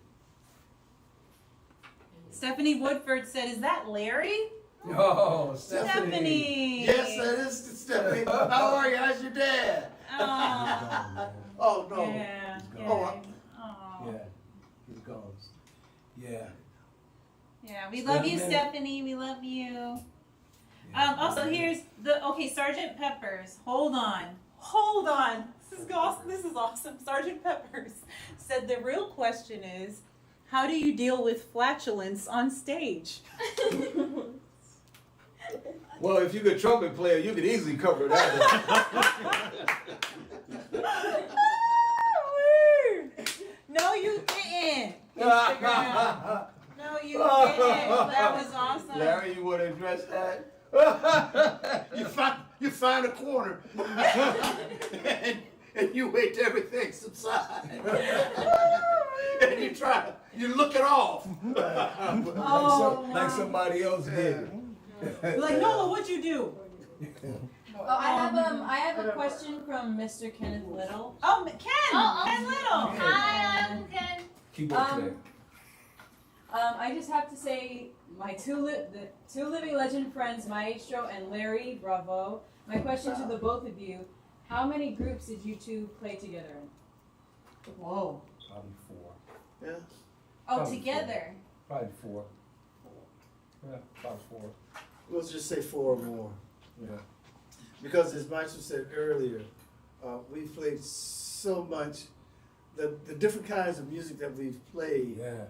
Stephanie Woodford said, "Is that Larry?" Oh, Stephanie. Yes, that is Stephanie. How are you? How's your dad? Oh, Oh no. yeah. He's Yeah. gone. Aw. Yeah, he's gone. Yeah. Yeah, we love you, Stephanie. Stephanie. We love you. Yeah. Also, here's Sergeant Peppers. Hold on. This is awesome. Sergeant Peppers said the real question is, how do you deal with flatulence on stage? Well, if you're a trumpet player, you could easily cover that. No, you didn't. Instagram. No, you didn't. That was awesome. Larry, you want to address that? You find a corner and you wait till everything subsides. And you look it off. Oh, Like somebody else did. like, Nola, what'd you do? Oh, I have a question from Mr. Kenneth Little. Oh, Ken! Oh, Ken Little! Hi, I'm Ken. Keep it clear. I just have to say, my the two living legend friends, Maestro and Larry, bravo. My question to the both of you, how many groups did you two play together in? Whoa. Probably four. Yeah. Oh, Probably together. Probably four. Yeah, about four. Let's just say 4 or more. Yeah. Because as Maestro said earlier, we played so much, the different kinds of music that we've played. Yeah.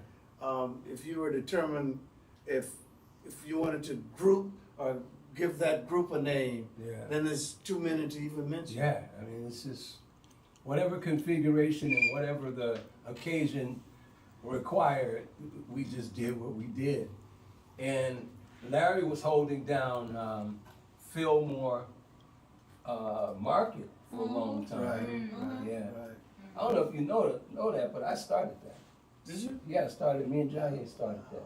If you were determined if you wanted to group or give that group a name, Yeah. then there's too many to even mention. Yeah. I mean, it's just whatever configuration and whatever the occasion required, we just did what we did. And Larry was holding down Fillmore Market for a long time. Right. Yeah. Right. I don't know if you know that, but I started that. Did you? Yeah, I started. Me and Johnny started that,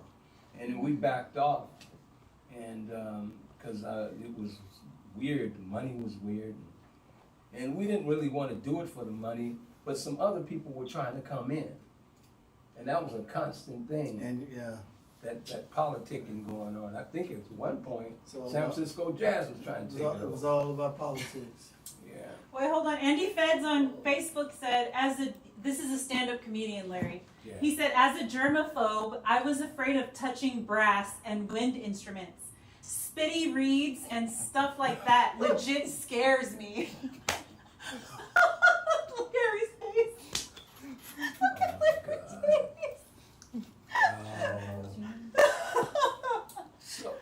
and then we backed off, and because it was weird. The money was weird, and we didn't really want to do it for the money. But some other people were trying to come in, and that was a constant thing. And yeah. That politicking going on. I think at one point, So, San Francisco Jazz was trying to take it It was over. all about politics. Yeah. Wait, hold on. Andy Feds on Facebook said, this is a stand-up comedian, Larry. Yeah. He said, as a germaphobe, I was afraid of touching brass and wind instruments. Spitty reeds and stuff like that legit scares me. Look at Larry's face. Look at Larry's face.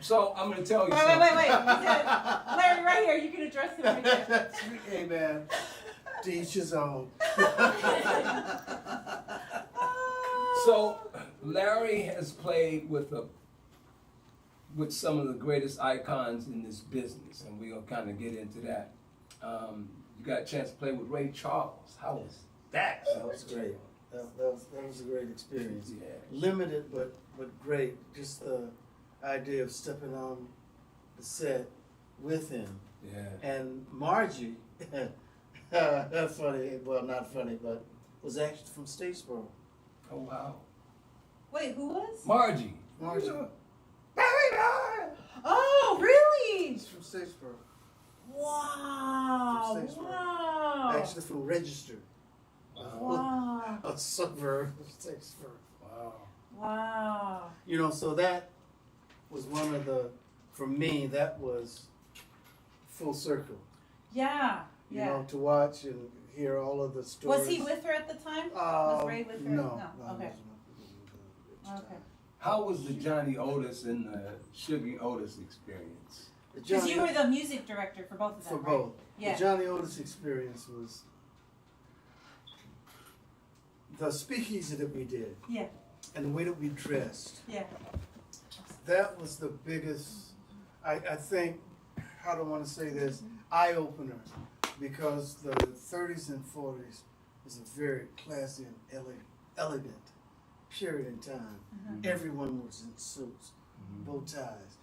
So I'm going to tell you Wait. something. He said, Larry, right here. You can address him right there. Hey man, to each his own. So Larry has played with some of the greatest icons in this business, and we'll kind of get into that. You got a chance to play with Ray Charles. How was that? That was great. That was a great experience. Yeah. Limited but great. Just the idea of stepping on the set with him. Yeah. And Margie, that's funny, well, not funny, but was actually from Statesboro. Oh, wow. Wait, who was? Margie. Margie. Oh, really? She's from Statesboro. Wow. From Statesboro. Wow. Actually from Register, Wow. a suburb of Statesboro. Wow. Wow. You know, so that was one of the, for me, that was full circle. Yeah. You Yeah. know, to watch and hear all of the stories. Was he with her at the time? Was Ray with her? No. Okay. No. Okay. How was the Johnny Otis and the Sugar Otis experience? The Because Johnny- you were the music director for both of them, For right? both. Yeah. The Johnny Otis experience was the speakeasy that we did Yeah. and the way that we dressed. Yeah. That was the biggest, I think, how do I want to say this, eye-opener, because the 30s and 40s was a very classy and elegant period in time. Everyone was in suits, bow ties.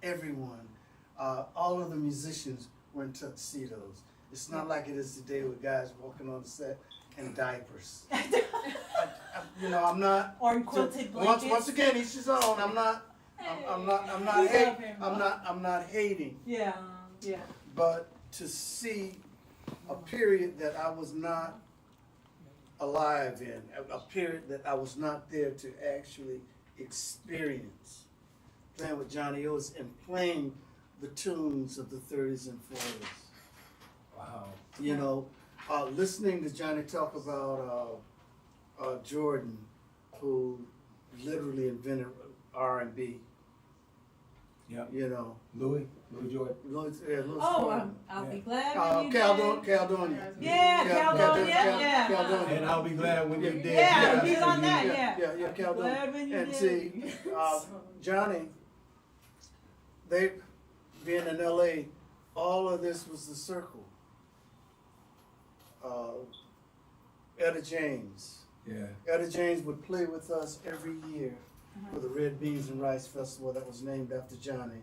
Everyone, all of the musicians were in tuxedos. It's not like it is today with guys walking on the set in diapers. You know, I'm not. Or in quilted blankets. Once again, each his own. I'm not hating. Yeah. Yeah. But to see a period that I was not alive in, a period that I was not there to actually experience, playing with Johnny Otis and playing the tunes of the 30s and 40s. Wow. You know, listening to Johnny talk about Jordan, who literally invented R&B. Yep. You know, Louis Jordan. Louis Oh, Jordan. I'll be glad when you Caledonia. Yeah, Caledonia, yeah. Caledonia. And I'll be glad when you're dead. Yeah, he's on that, yeah. Yeah, Caledonia. Glad when you And did. see, Johnny, they being in LA, all of this was the circle. Etta James. Yeah. Etta James would play with us every year for the Red Beans and Rice Festival that was named after Johnny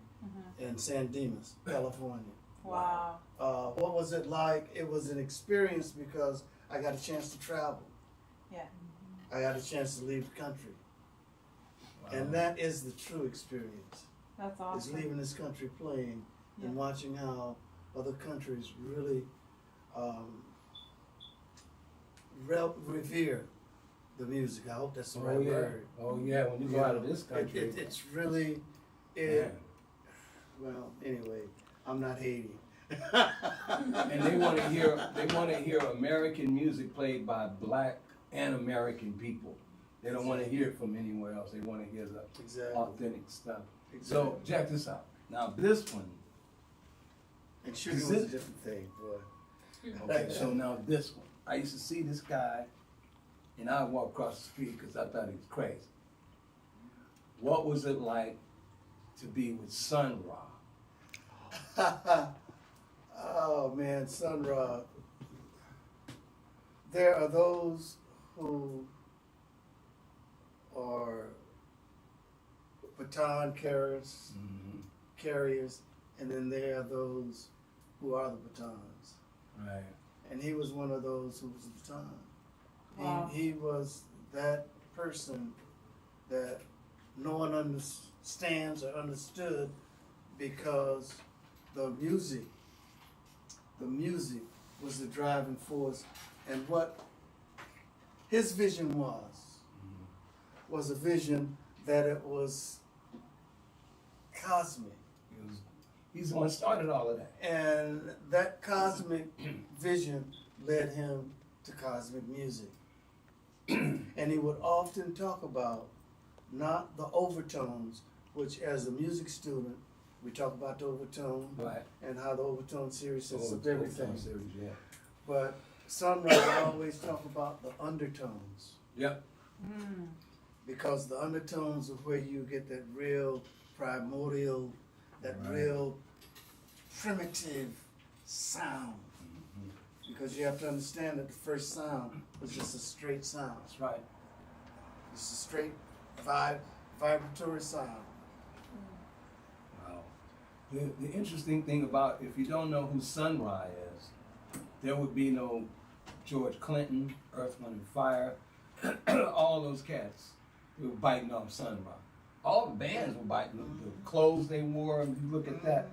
in San Dimas, California. Wow. What was it like? It was an experience because I got a chance to travel. Yeah. I got a chance to leave the country. Wow. And that is the true experience. That's Is awesome. leaving this country playing and Yeah. watching how other countries really revere the music. I hope that's the right Oh yeah. word. Oh yeah. When you go out of this country. It's really, man. well, anyway, I'm not hating. And they want to hear American music played by black and American people. They don't want to hear it from anywhere else. They want to hear the Exactly. authentic stuff. Exactly. So check this out. Now this one. And shooting was a different thing, boy. Okay, so now this one. I used to see this guy, and I would walk across the street because I thought he was crazy. What was it like to be with Sun Ra? Oh man, Sun Ra. There are those who are baton carriers, and then there are those who are the batons. Right. And he was one of those who was the baton. Wow. He was that person that no one understands or understood because the music was the driving force, and what his vision was a vision that it was cosmic. He's the one who started all of that. And that cosmic vision led him to cosmic music. And he would often talk about not the overtones, which as a music student, we talk about the overtone Right. and how the overtone series sets up Old everything. series, yeah. But Sunrise would always talk about the undertones, Yep. because the undertones are where you get that real primordial, that Right. real primitive sound. Because you have to understand that the first sound was just a straight sound. That's right. It's a straight vibratory sound. Wow. The interesting thing about, if you don't know who Sun Ra is, there would be no George Clinton, Earth, Wind and Fire, all those cats, they were biting off Sun Ra. All the bands were biting the clothes they wore, and you look at that.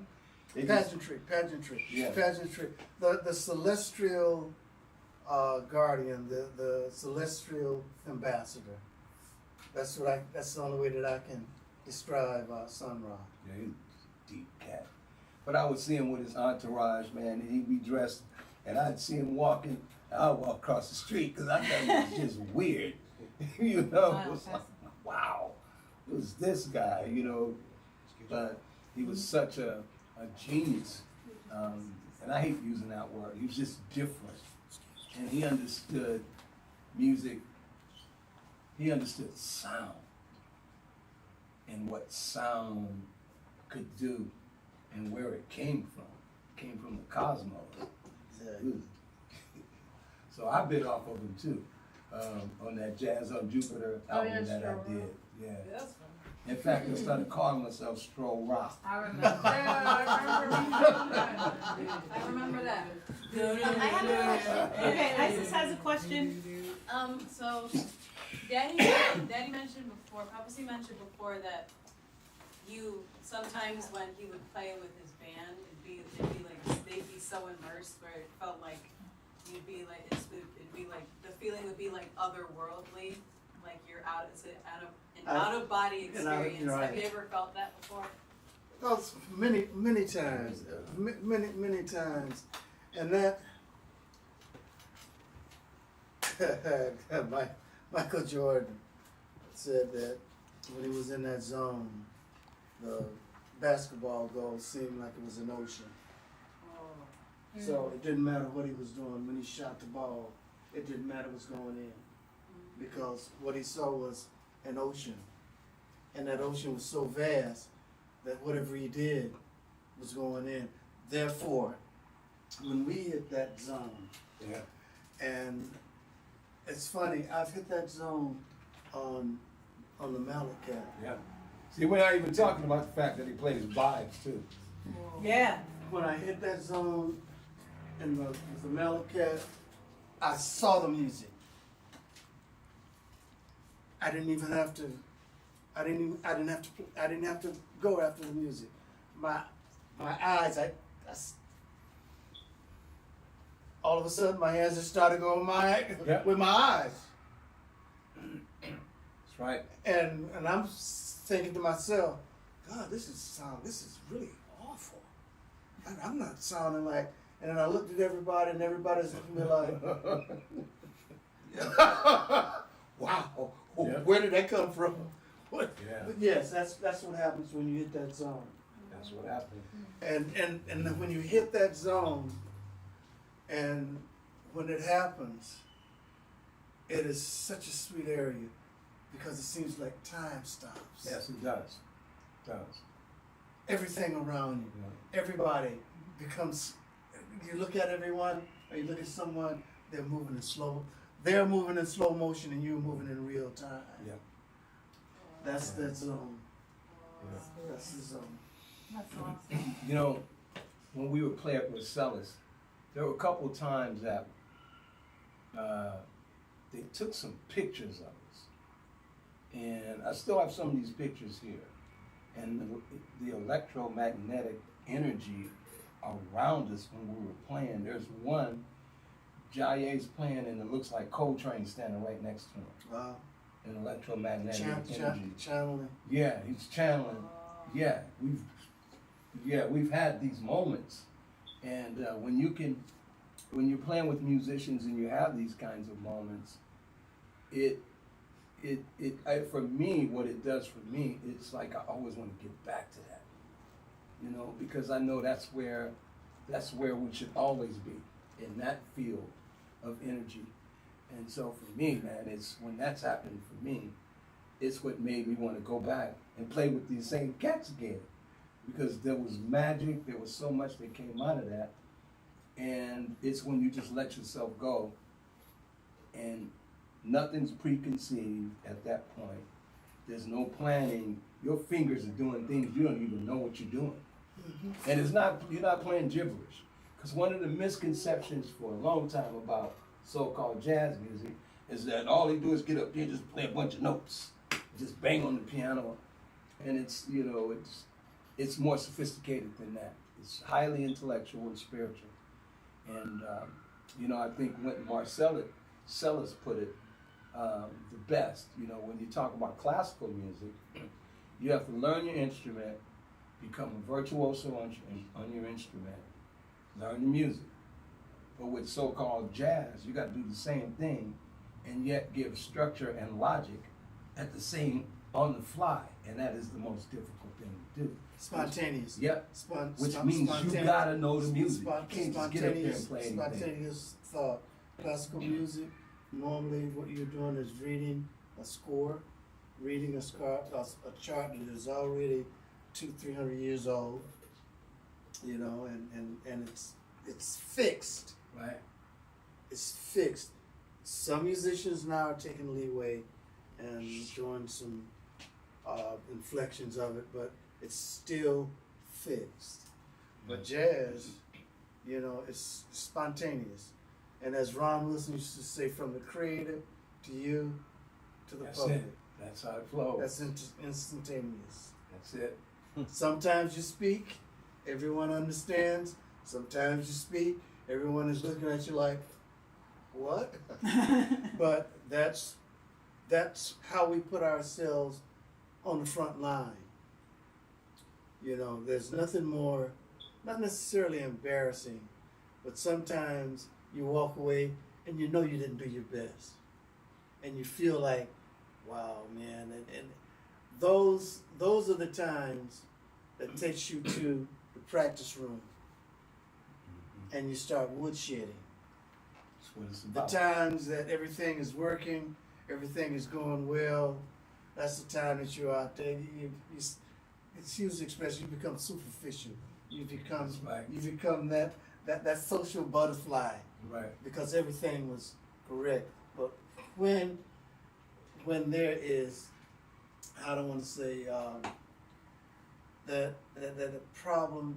They just- Pageantry, Yeah. pageantry. The celestial guardian, the celestial ambassador. That's the only way that I can describe Sun Ra. Yeah, he's a deep cat. But I would see him with his entourage, man, and he'd be dressed, and I'd see him walking, I'd walk across the street, because I thought it was just weird. You know, it was like, wow, who's this guy, you know? But he was such a genius, and I hate using that word, he was just different. And he understood music, he understood sound, and what sound could do, and where it came from. It came from the cosmos. So I bit off of him too, on that Jazz on Jupiter album that I did. Yeah. That's fun. In fact, I started calling myself Stroll Rock. I remember. I remember that. I have a question. Okay, Isis has a question. So Daddy mentioned before, Papa C mentioned before that you sometimes when he would play with his band, they'd be so immersed where it felt like you'd be like it'd be like the feeling would be like otherworldly, like you're out. It's an out of body experience. right. Have you ever felt that before? Oh, many times, many times, and that Michael Jordan said that when he was in that zone, the basketball goal seemed like it was an ocean. Oh. So it didn't matter what he was doing when he shot the ball. It didn't matter what's going in, because what he saw was an ocean, and that ocean was so vast that whatever he did was going in. Therefore, when we hit that zone, Yeah. and it's funny, I've hit that zone on the Mallet Cat. Yeah. See, we're not even talking about the fact that he plays vibes too. Yeah. When I hit that zone in the Mallet Cat, I saw the music. I didn't have to go after the music. My eyes, all of a sudden my hands just started going with my eyes. That's right. And I'm thinking to myself, God, this is really awful. I'm not sounding like, and then I looked at everybody and everybody's looking at me like, wow, Yeah. where did that come from? What? Yeah. But yes, that's what happens when you hit that zone. That's what happened. And when you hit that zone, and when it happens, it is such a sweet area because it seems like time stops. Yes, it does. It does. Everything around you, Yeah. everybody becomes, you look at everyone, or you look at someone, they're moving in slow motion and you're moving in real time. Yeah. That's that zone. Yeah. That's the zone. That's awesome. You know, when we were playing with Celis, there were a couple times that they took some pictures of us. And I still have some of these pictures here. And the electromagnetic energy around us when we were playing, there's one, Jaye's playing and it looks like Coltrane standing right next to him. Wow. An electromagnetic energy. Channeling. Yeah, he's channeling. Yeah, we've had these moments, and when you're playing with musicians and you have these kinds of moments, for me, what it does for me, it's like I always want to get back to that, you know, because I know that's where we should always be, in that field of energy. And so for me, man, it's when that's happening for me, it's what made me want to go back and play with these same cats again. Because there was magic, there was so much that came out of that. And it's when you just let yourself go and nothing's preconceived at that point. There's no planning. Your fingers are doing things, you don't even know what you're doing. And it's not, you're not playing gibberish. Because one of the misconceptions for a long time about so-called jazz music is that all they do is get up there and just play a bunch of notes, just bang on the piano. And it's, you know, it's more sophisticated than that. It's highly intellectual and spiritual. And, you know, I think when Marcellus put it the best, you know, when you talk about classical music, you have to learn your instrument, become a virtuoso on your instrument, learn the music. But with so-called jazz, you got to do the same thing and yet give structure and logic at the same, on the fly. And that is the most difficult thing to do. Spontaneous. Yep. Which means you gotta know the music. You can't just get up there and play anything. Spontaneous thought. Classical music, normally what you're doing is reading a score, reading a chart that is already 200-300 years old, you know, and it's fixed. Right. It's fixed. Some musicians now are taking leeway and doing some inflections of it, but it's still fixed. But jazz, you know, it's spontaneous. And as Ron Wilson used to say, from the creator to you to the That's public. it. That's how it flows. That's instantaneous. That's it. Sometimes you speak, everyone understands. Sometimes you speak, everyone is looking at you like, what? But that's how we put ourselves on the front line. You know, there's nothing more, not necessarily embarrassing, but sometimes you walk away and you know you didn't do your best. And you feel like, wow, man. And those are the times that takes you to the practice room and you start woodshedding. That's what it's The about. times that everything is working, everything is going well, that's the time that you're out there. Excuse the expression, you become superficial. You become that social butterfly. Right. Because everything was correct. But when there is, I don't want to say that problem,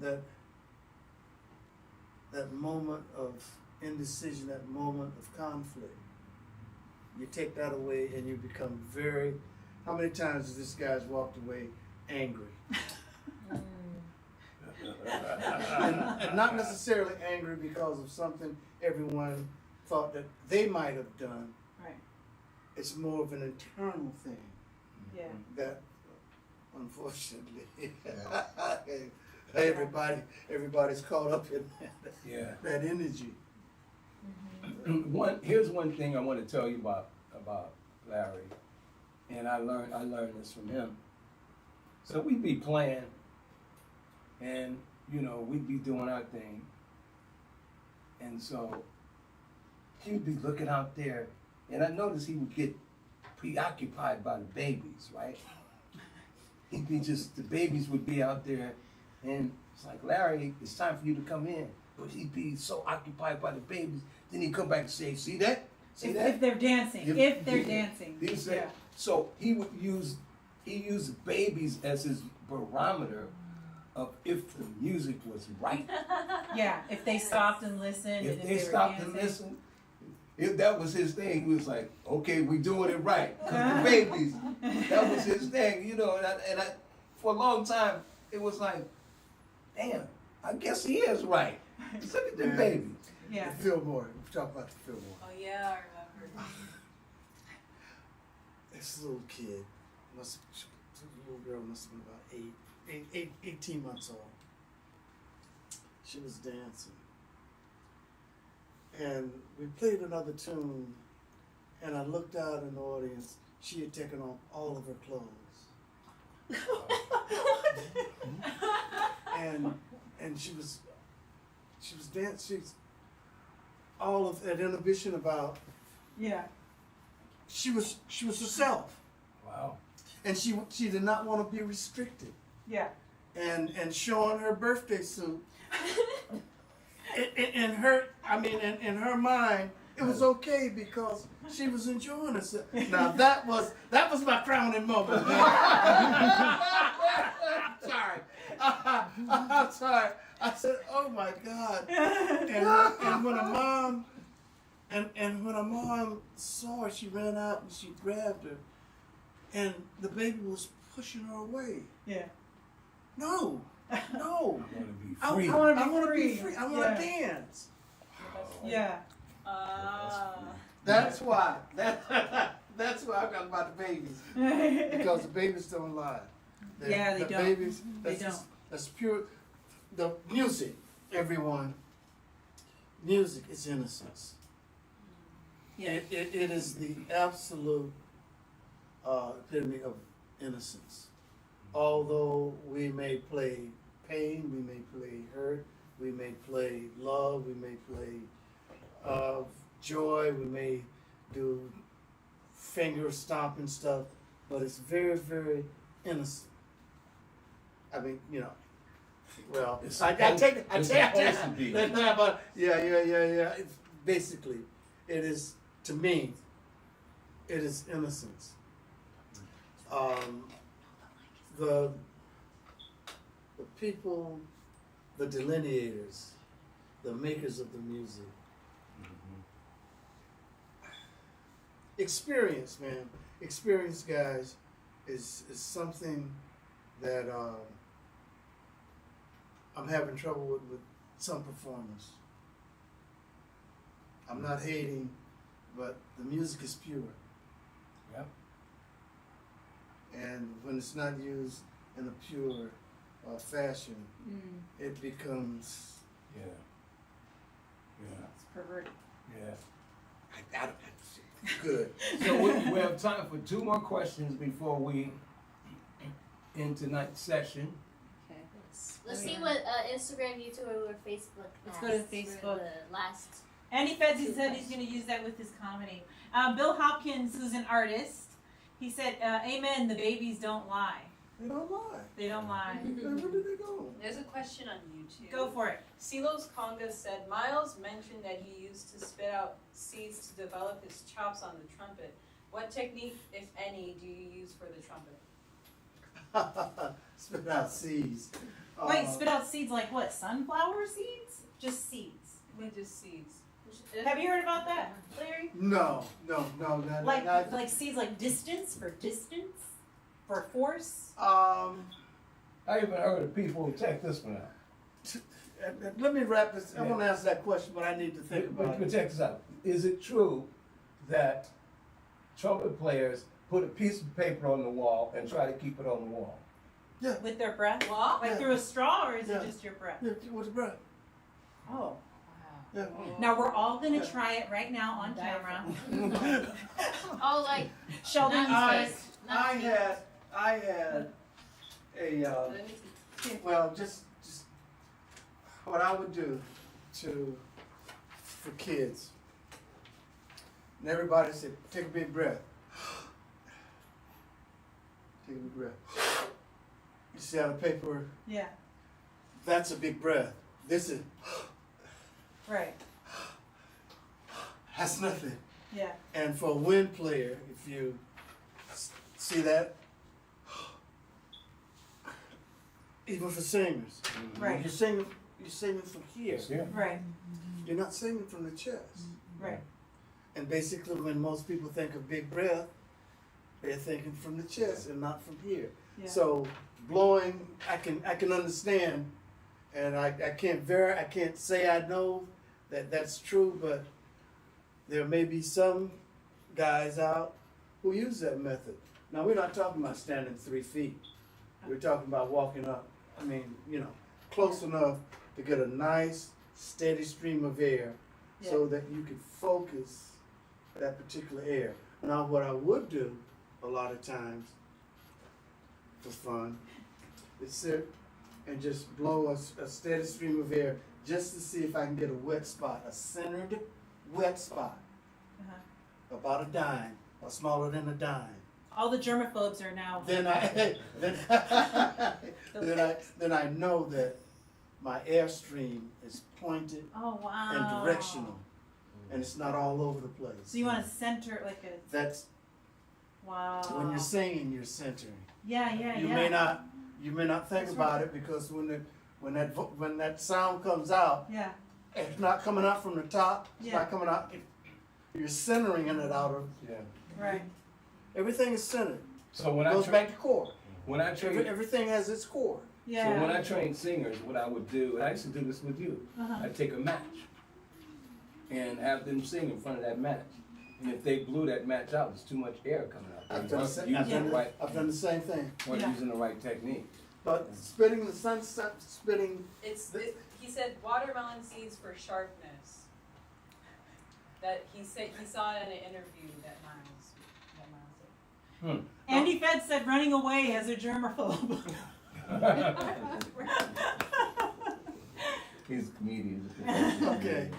that moment of indecision, that moment of conflict, you take that away and you become very. How many times has this guy's walked away angry? and not necessarily angry because of something everyone thought that they might have done. Right. It's more of an internal thing Yeah. that, unfortunately, everybody's caught up in Yeah. that energy. Here's one thing I want to tell you about Larry, and I learned this from him. So we'd be playing, and you know we'd be doing our thing, and so he'd be looking out there, and I noticed he would get preoccupied by the babies, right? He'd be the babies would be out there, and it's like, Larry, it's time for you to come in. But he'd be so occupied by the babies, then he'd come back and say, see that? See that? If they're dancing. If they're dancing. He'd say, Yeah. so he used the babies as his barometer of if the music was right. Yeah. If they stopped and listened. If and they were stopped dancing. and listened, if that was his thing, he was like, okay, we doing it right. Because the babies, that was his thing, you know. And I, for a long time, it was like, damn, I guess he is right. Look at them babies. Yeah. The Fillmore, we talk about the Fillmore. Oh yeah, I remember. This little kid, this little girl must have been about 18 months old. She was dancing. And we played another tune, and I looked out in the audience. She had taken off all of her clothes. and she was dancing. All of that inhibition about. Yeah. She was herself, Wow. and she did not want to be restricted. Yeah. And showing her birthday suit, in her mind, it was okay because she was enjoying herself. Now that was my crowning moment. Sorry, I'm sorry. I said, oh my God. And when a mom saw her, she ran out and she grabbed her, and the baby was pushing her away. Yeah. No. I want to be I free. want to be free. I want to dance. Yeah. That's why. That's why I'm talking about the babies. Because the babies don't lie. Yeah, they the don't. Babies, They that's pure. The music, everyone. Music is innocence. Yeah. It is the absolute epitome of innocence. Although we may play pain, we may play hurt, we may play love, we may play joy, we may do finger stomping stuff, but it's very, very innocent. I mean, you know. Well, It's I take it. supposed to be. Yeah. It's basically, it is, to me, it is innocence. The people, the delineators, the makers of the music, experience, man. Experience, guys, is something that I'm having trouble with some performers. I'm not hating, but the music is pure. Yep. And when it's not used in a pure fashion, it becomes Yeah. Yeah. It's perverted. Yeah. I don't good. So we have time for 2 more questions before we end tonight's session. Okay. Let's see what Instagram, YouTube, or Facebook. Let's go to has for Facebook. The last. Andy Fedzi said he's going to use that with his comedy. Bill Hopkins, who's an artist, he said, "Amen. The babies don't lie. They don't lie. They don't lie." Where did they go? There's a question on YouTube. Go for it. Silos Conga said, Miles mentioned that he used to spit out seeds to develop his chops on the trumpet. What technique, if any, do you use for the trumpet? Spit out seeds. Wait, spit out seeds like what? Sunflower seeds? Just seeds. Just seeds. Have you heard about that, Larry? No. Like seeds, like distance, for force. I even heard of people who check this one out. Let me wrap this. I want to answer that question, but I need to think about But it. check this out. Is it true that trumpet players put a piece of paper on the wall and try to keep it on the wall? With their breath? What? Like through a straw, or is Yeah. it just your breath? Yeah, with the breath. Oh. Yeah. Now we're all gonna try it right now on camera. Oh, like Sheldon, I had a well, just what I would do for kids. And everybody said, take a big breath. Take a big breath. You see how the paper? yeah, That's a big breath. This is right, that's nothing. yeah, And for a wind player, if you see that, even for singers, right, you're singing from here. Yeah. right, You're not singing from the chest. right. And basically, when most people think of big breath, they're thinking from the chest and not from here. Yeah. So blowing, I can understand, and I can't say I know that that's true, but there may be some guys out who use that method. Now, we're not talking about standing 3 feet. We're talking about walking up. I mean, close enough to get a nice, steady stream of air so that you can focus that particular air. Now, what I would do a lot of times for fun is sit and just blow a steady stream of air just to see if I can get a wet spot, a centered wet spot, Uh-huh. about a dime or smaller than a dime. All the germaphobes are now. Then I know that my airstream is pointed Oh wow. and directional, and it's not all over the place. So you want to center like a. That's Wow. when you're singing, you're centering. Yeah, yeah, You yeah. may not You may not think about it because when that sound comes out, Yeah. it's not coming out from the top. It's Yeah. not coming out. You're centering it out of. Yeah. Right. Everything is centered. So when Goes back to core. when I train, Everything has its core. Yeah. so when I train singers, what I would do, and I used to do this with you, Uh-huh. I'd take a match and have them sing in front of that match. And if they blew that match out, there's too much air coming out. I've They done, weren't I've using done, the right, I've done the same thing. weren't Yeah. using the right technique. But spitting the sunset, spitting. He said watermelon seeds for sharpness. That he saw it in an interview that Miles did. Andy Fed said running away as a germaphobe. He's a comedian. Okay.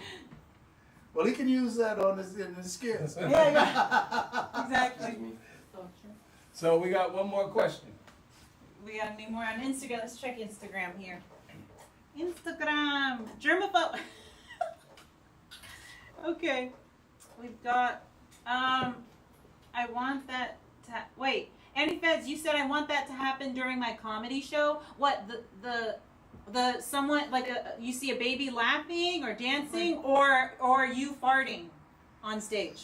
Well, he can use that in his skills. Yeah. Exactly. So we got one more question. We got any more on Instagram? Let's check Instagram here. Instagram. Germaphobe. Okay. We've got, I want that to, wait. Andy Feds, you said I want that to happen during my comedy show. What, the someone, like you see a baby laughing or dancing or you farting on stage?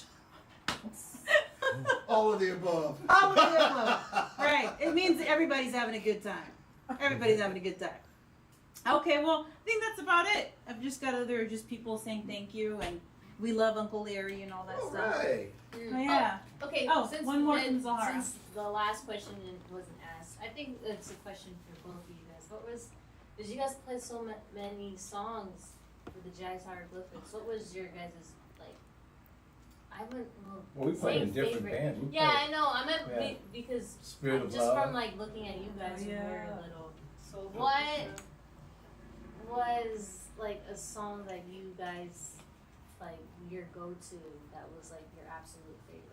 All of the above. All of the above. Right. It means everybody's having a good time. Everybody's having a good time. Okay, well, I think that's about it. I've just got other just people saying thank you and we love Uncle Larry and all that All stuff. right. Oh, yeah. Okay, Oh, since one more from Zahara. since the last question wasn't asked, I think it's a question for both of you guys. Did you guys play so many songs for the Jazz Hieroglyphics? What was your guys' like? I wouldn't. Well, we played in say different favorite. bands. We Yeah, played I know. I meant Yeah. because Spirit of just Love. from like looking at you guys when we were Yeah. little. So What was like a song that you guys like your go-to that was like your absolute favorite?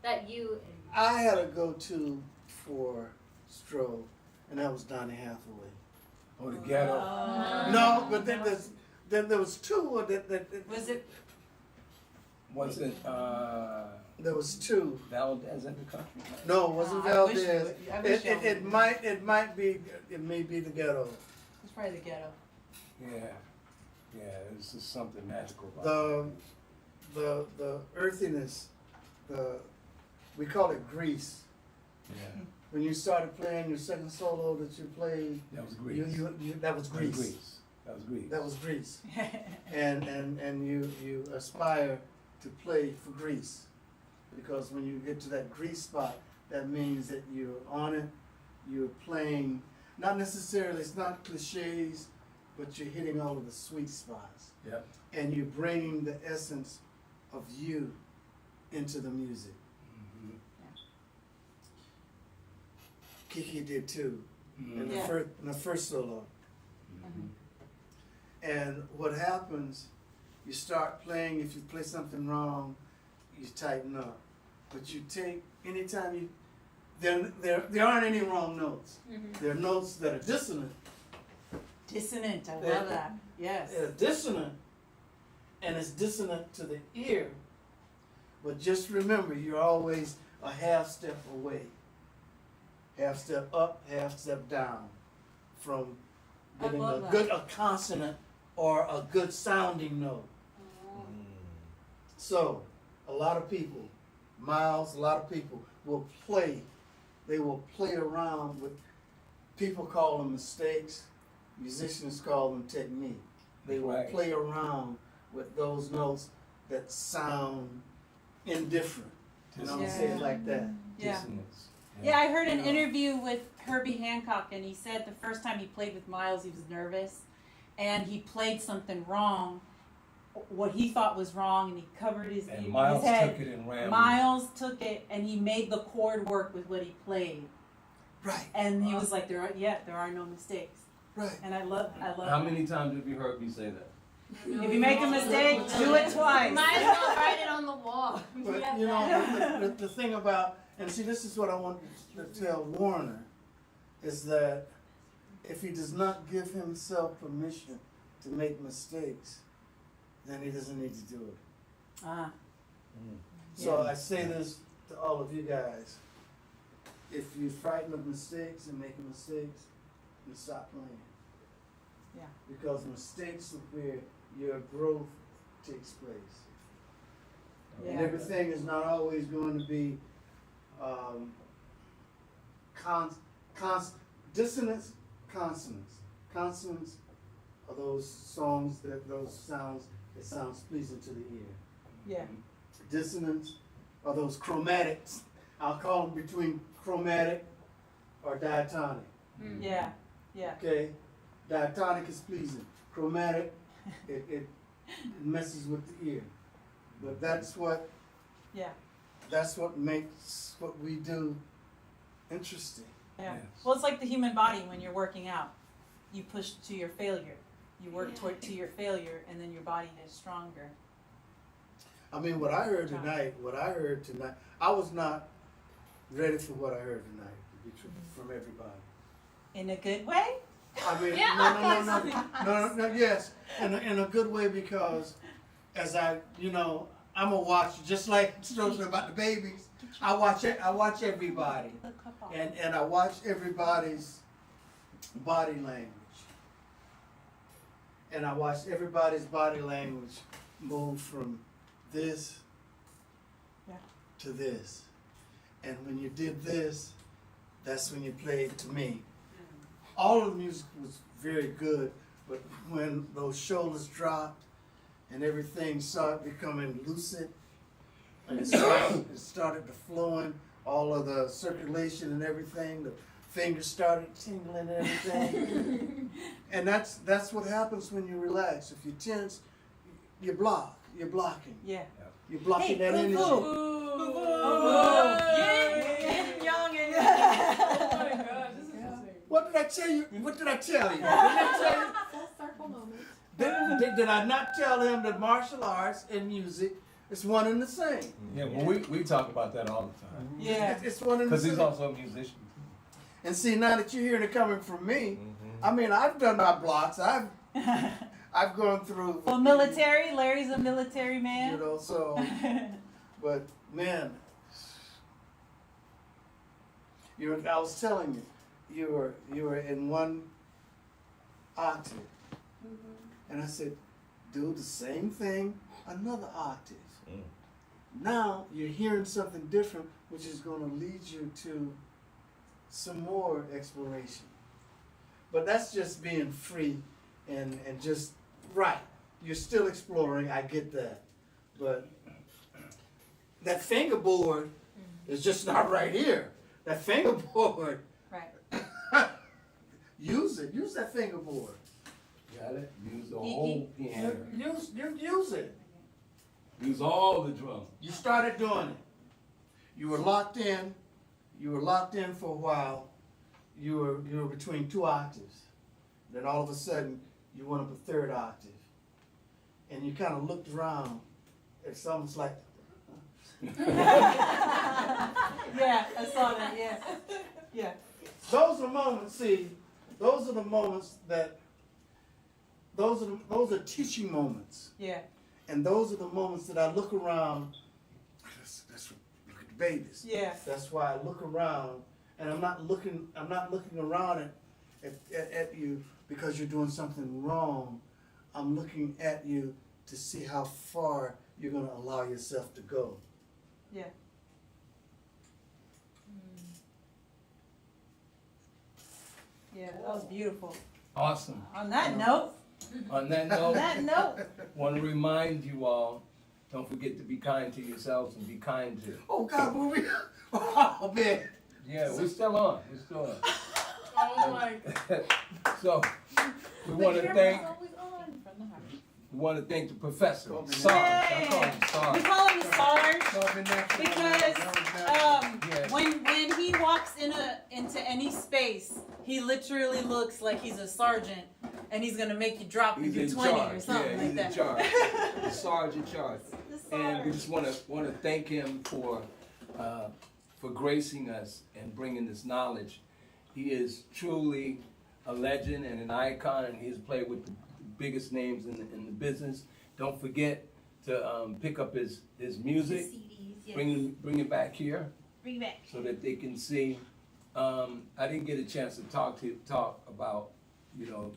That you I had a go-to for Stroh, and that was Donny Hathaway. Oh, the ghetto. No, but then there was two that Was it? Was it there was two. Valdez in the country? No, it wasn't I wish Valdez. it would- I wish y'all It may be the ghetto. It's probably the ghetto. Yeah. Yeah, it's just something magical about it. The earthiness, we call it grease. Yeah. When you started playing your second solo that you played, That was Grease. that was grease. That was Grease. That was grease. And you aspire to play for grease. Because when you get to that grease spot, that means that you're on it, you're playing, not necessarily, it's not cliches, but you're hitting all of the sweet spots. Yep. And you're bringing the essence of you into the music. Mm-hmm. Kiki did too, in Yeah. the first solo. Mm-hmm. And what happens, you start playing, if you play something wrong, you tighten up. But you take, anytime you, there aren't any wrong notes. There are notes that are dissonant. Dissonant. I Yeah. love that. Yes. They're dissonant, and it's dissonant to the ear. But just remember, you're always a half step away. Half step up, half step down from getting love that. a consonant or a good sounding note. So, a lot of people, Miles, a lot of people will play. They will play around with, people call them mistakes, musicians call them technique. They will Right. play around with those notes that sound indifferent. And I'm gonna say it like that. Yeah. Dissonance. Yeah, I heard an interview with Herbie Hancock, and he said the first time he played with Miles, he was nervous, and he played something wrong, what he thought was wrong, and he covered his And Miles head. took it and ran. Miles took it, and he made the chord work with what he played, Right, and he was like, there are no mistakes, right. and I love How that. many times have you heard me say that? If you make a mistake, do it twice. might as well write it on the wall. But you know, the thing about, and see, this is what I want to tell Warner, is that if he does not give himself permission to make mistakes, then he doesn't need to do it. Ah, So I say this to all of you guys. if you're frightened of mistakes and making mistakes, you stop playing. Yeah. Because mistakes are where your growth takes place. And everything is not always going to be dissonance, consonants. Consonants are those sounds that sounds pleasing to the ear. Yeah. Dissonance are those chromatics. I'll call them between chromatic or diatonic. Yeah. Yeah. Okay? Diatonic is pleasing. Chromatic, it messes with the ear. But that's what makes what we do interesting. Yeah. Yes. Well, it's like the human body when you're working out. You push to your failure. You work to your failure, and then your body is stronger. I mean, what I heard tonight, I was not ready for what I heard tonight, to be true, from everybody. In a good way? I mean, Yeah. no, yes, in a good way, because as I'm a watcher, just like Stone's about the babies. I watch everybody, and I watch everybody's body language, and I watch everybody's body language move from this to this, and when you did this, that's when you played to me. All of the music was very good, but when those shoulders dropped and everything started becoming lucid, and it started to flowing, all of the circulation and everything, the fingers started tingling and everything. And that's what happens when you relax. If you tense, you block. You're blocking. Yeah. You're blocking that energy. Yin, yang, and Oh my gosh, this is insane. What did I tell you? What did I tell you? Didn't I tell you? Full circle moment. Did I not tell him that martial arts and music is one and the same? Yeah, well, we talk about that all the time. Yeah. It's one and the Because he's same. also a musician. And see, now that you're hearing it coming from me, I mean, I've done my blocks. I've gone through. Well, military. Larry's a military man. You know, so, but man, I was telling you, you were in one octave, and I said, do the same thing, another octave. Now you're hearing something different, which is going to lead you to some more exploration. But that's just being free and just right. You're still exploring, I get that. But that fingerboard is just not right here. That fingerboard, Right. use it. Use that fingerboard. Got it? Use the whole piano. Use it. Use all the drums. You started doing it. You were locked in. You were locked in for a while. You were between two octaves. Then all of a sudden, you went up a third octave. And you kind of looked around. It's almost like, Yeah, I saw that. Yeah. Yeah. those are moments, see, those are the moments that, those are teaching moments. Yeah. And those are the moments that I look around. Look at the babies. Yeah. That's why I look around, and I'm not looking around at you because you're doing something wrong. I'm looking at you to see how far you're going to allow yourself to go. Yeah. Yeah, that was beautiful. Awesome. On that note, On that note, want to remind you all, don't forget to be kind to yourselves and be kind to. Oh God, movie! Oh man! Yeah, we're still on. We're still on. Oh my. So, we want to thank. We want to thank the professor. Sarge. I call him we Sarge. call him Sarge because Yeah. when he walks into any space, he literally looks like he's a sergeant, and he's gonna make you drop He's if you're in 20 charge. or something Yeah, like he's that. in charge. The Sarge in charge. The And we Sarge. just want to thank him for gracing us and bringing this knowledge. He is truly a legend and an icon, and he's played with the biggest names in the business. Don't forget to pick up his music. CDs, yes. Bring it back here Bring it back. so that they can see I didn't get a chance to talk about,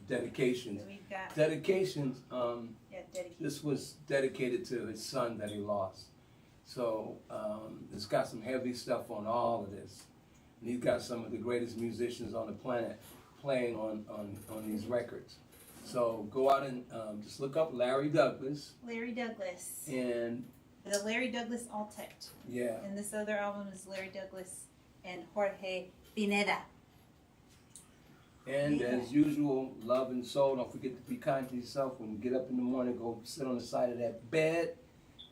dedications. So we've got, Dedications, dedication. this was dedicated to his son that he lost. So, it's got some heavy stuff on all of this. And he's got some of the greatest musicians on the planet playing on these records. So go out and just look up Larry Douglas Larry Douglas. and The Larry Douglas Altet. yeah. And this other album is Larry Douglas and Jorge Pineda. And Yeah. as usual, love and soul. Don't forget to be kind to yourself. When you get up in the morning, go sit on the side of that bed.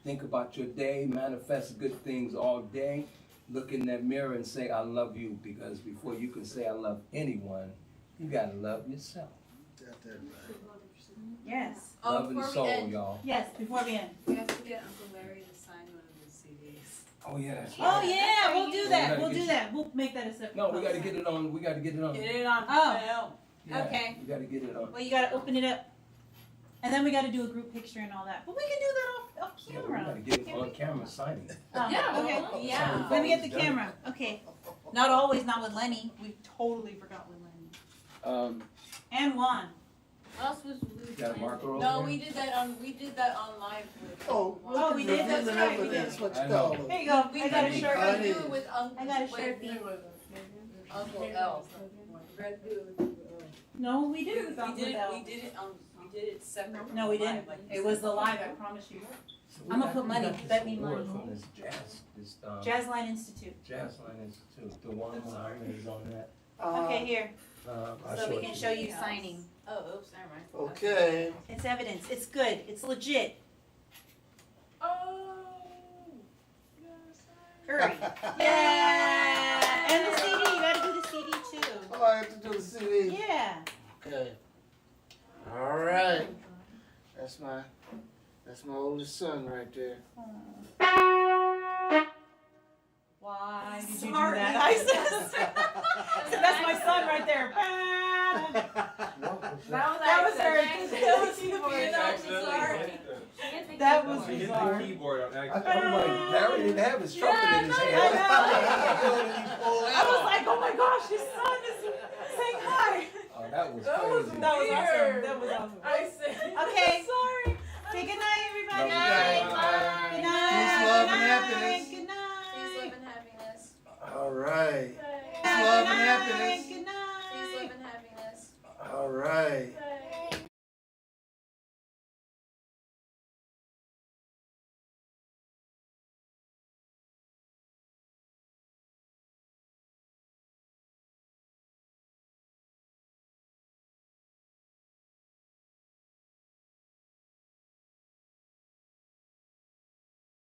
Think about your day. Manifest good things all day. Look in that mirror and say, I love you. Because before you can say I love anyone, you gotta love yourself. Got that right. Yes. Love and before we soul, end, y'all. Yes, before we end. we have to get Uncle Larry to sign one of his CDs. Oh yeah, that's Oh right. yeah, we'll do We that. gotta We'll get do you- that. We'll make that a separate. No, we gotta post. get it on. We gotta get it on. it on Oh. Yeah, Okay. We gotta get it on. Well, you gotta open it up. And then we gotta do a group picture and all that. But we can do that off Yeah, we camera. gotta get it on camera signing. Okay. Yeah. Let me get the camera. Okay. Not always, not with Lenny. We totally forgot with Lenny. And Juan. What else was we Got a doing? marker over No, there? we did that on live with. Oh, Oh, we did? That's right, we That's did. what I you know. call Here it. you go. We I got a did- shirt. we I do did. it with I got a Sharpie. Uncle L. No, we did it with We did Al. it. We did it separate. No, we from didn't. live, like It was the live, I promise you. So we I'ma got- put we money. got this Bet me award money. From this jazz, Jazzline Institute. Jazzline Institute. The one is on that. Okay, here. I'll So we it can to show you. you signing. Oh, oops, never mind. Okay. It's evidence. It's good. It's legit. Oh. Hurry. Yeah. And the CD. You gotta do the CD too. Oh, I have to do the CD. Yeah. Okay. All right. That's my oldest son right there. Why did you do that, Isis? That's my son right there. That was her. That was He hit the bizarre. keyboard on I'm accident. like, Larry didn't have his trumpet in his hand. I was like, oh my gosh, his son is saying hi. Oh, that was That was crazy. That was awesome. That was awesome. I said. Okay. Sorry.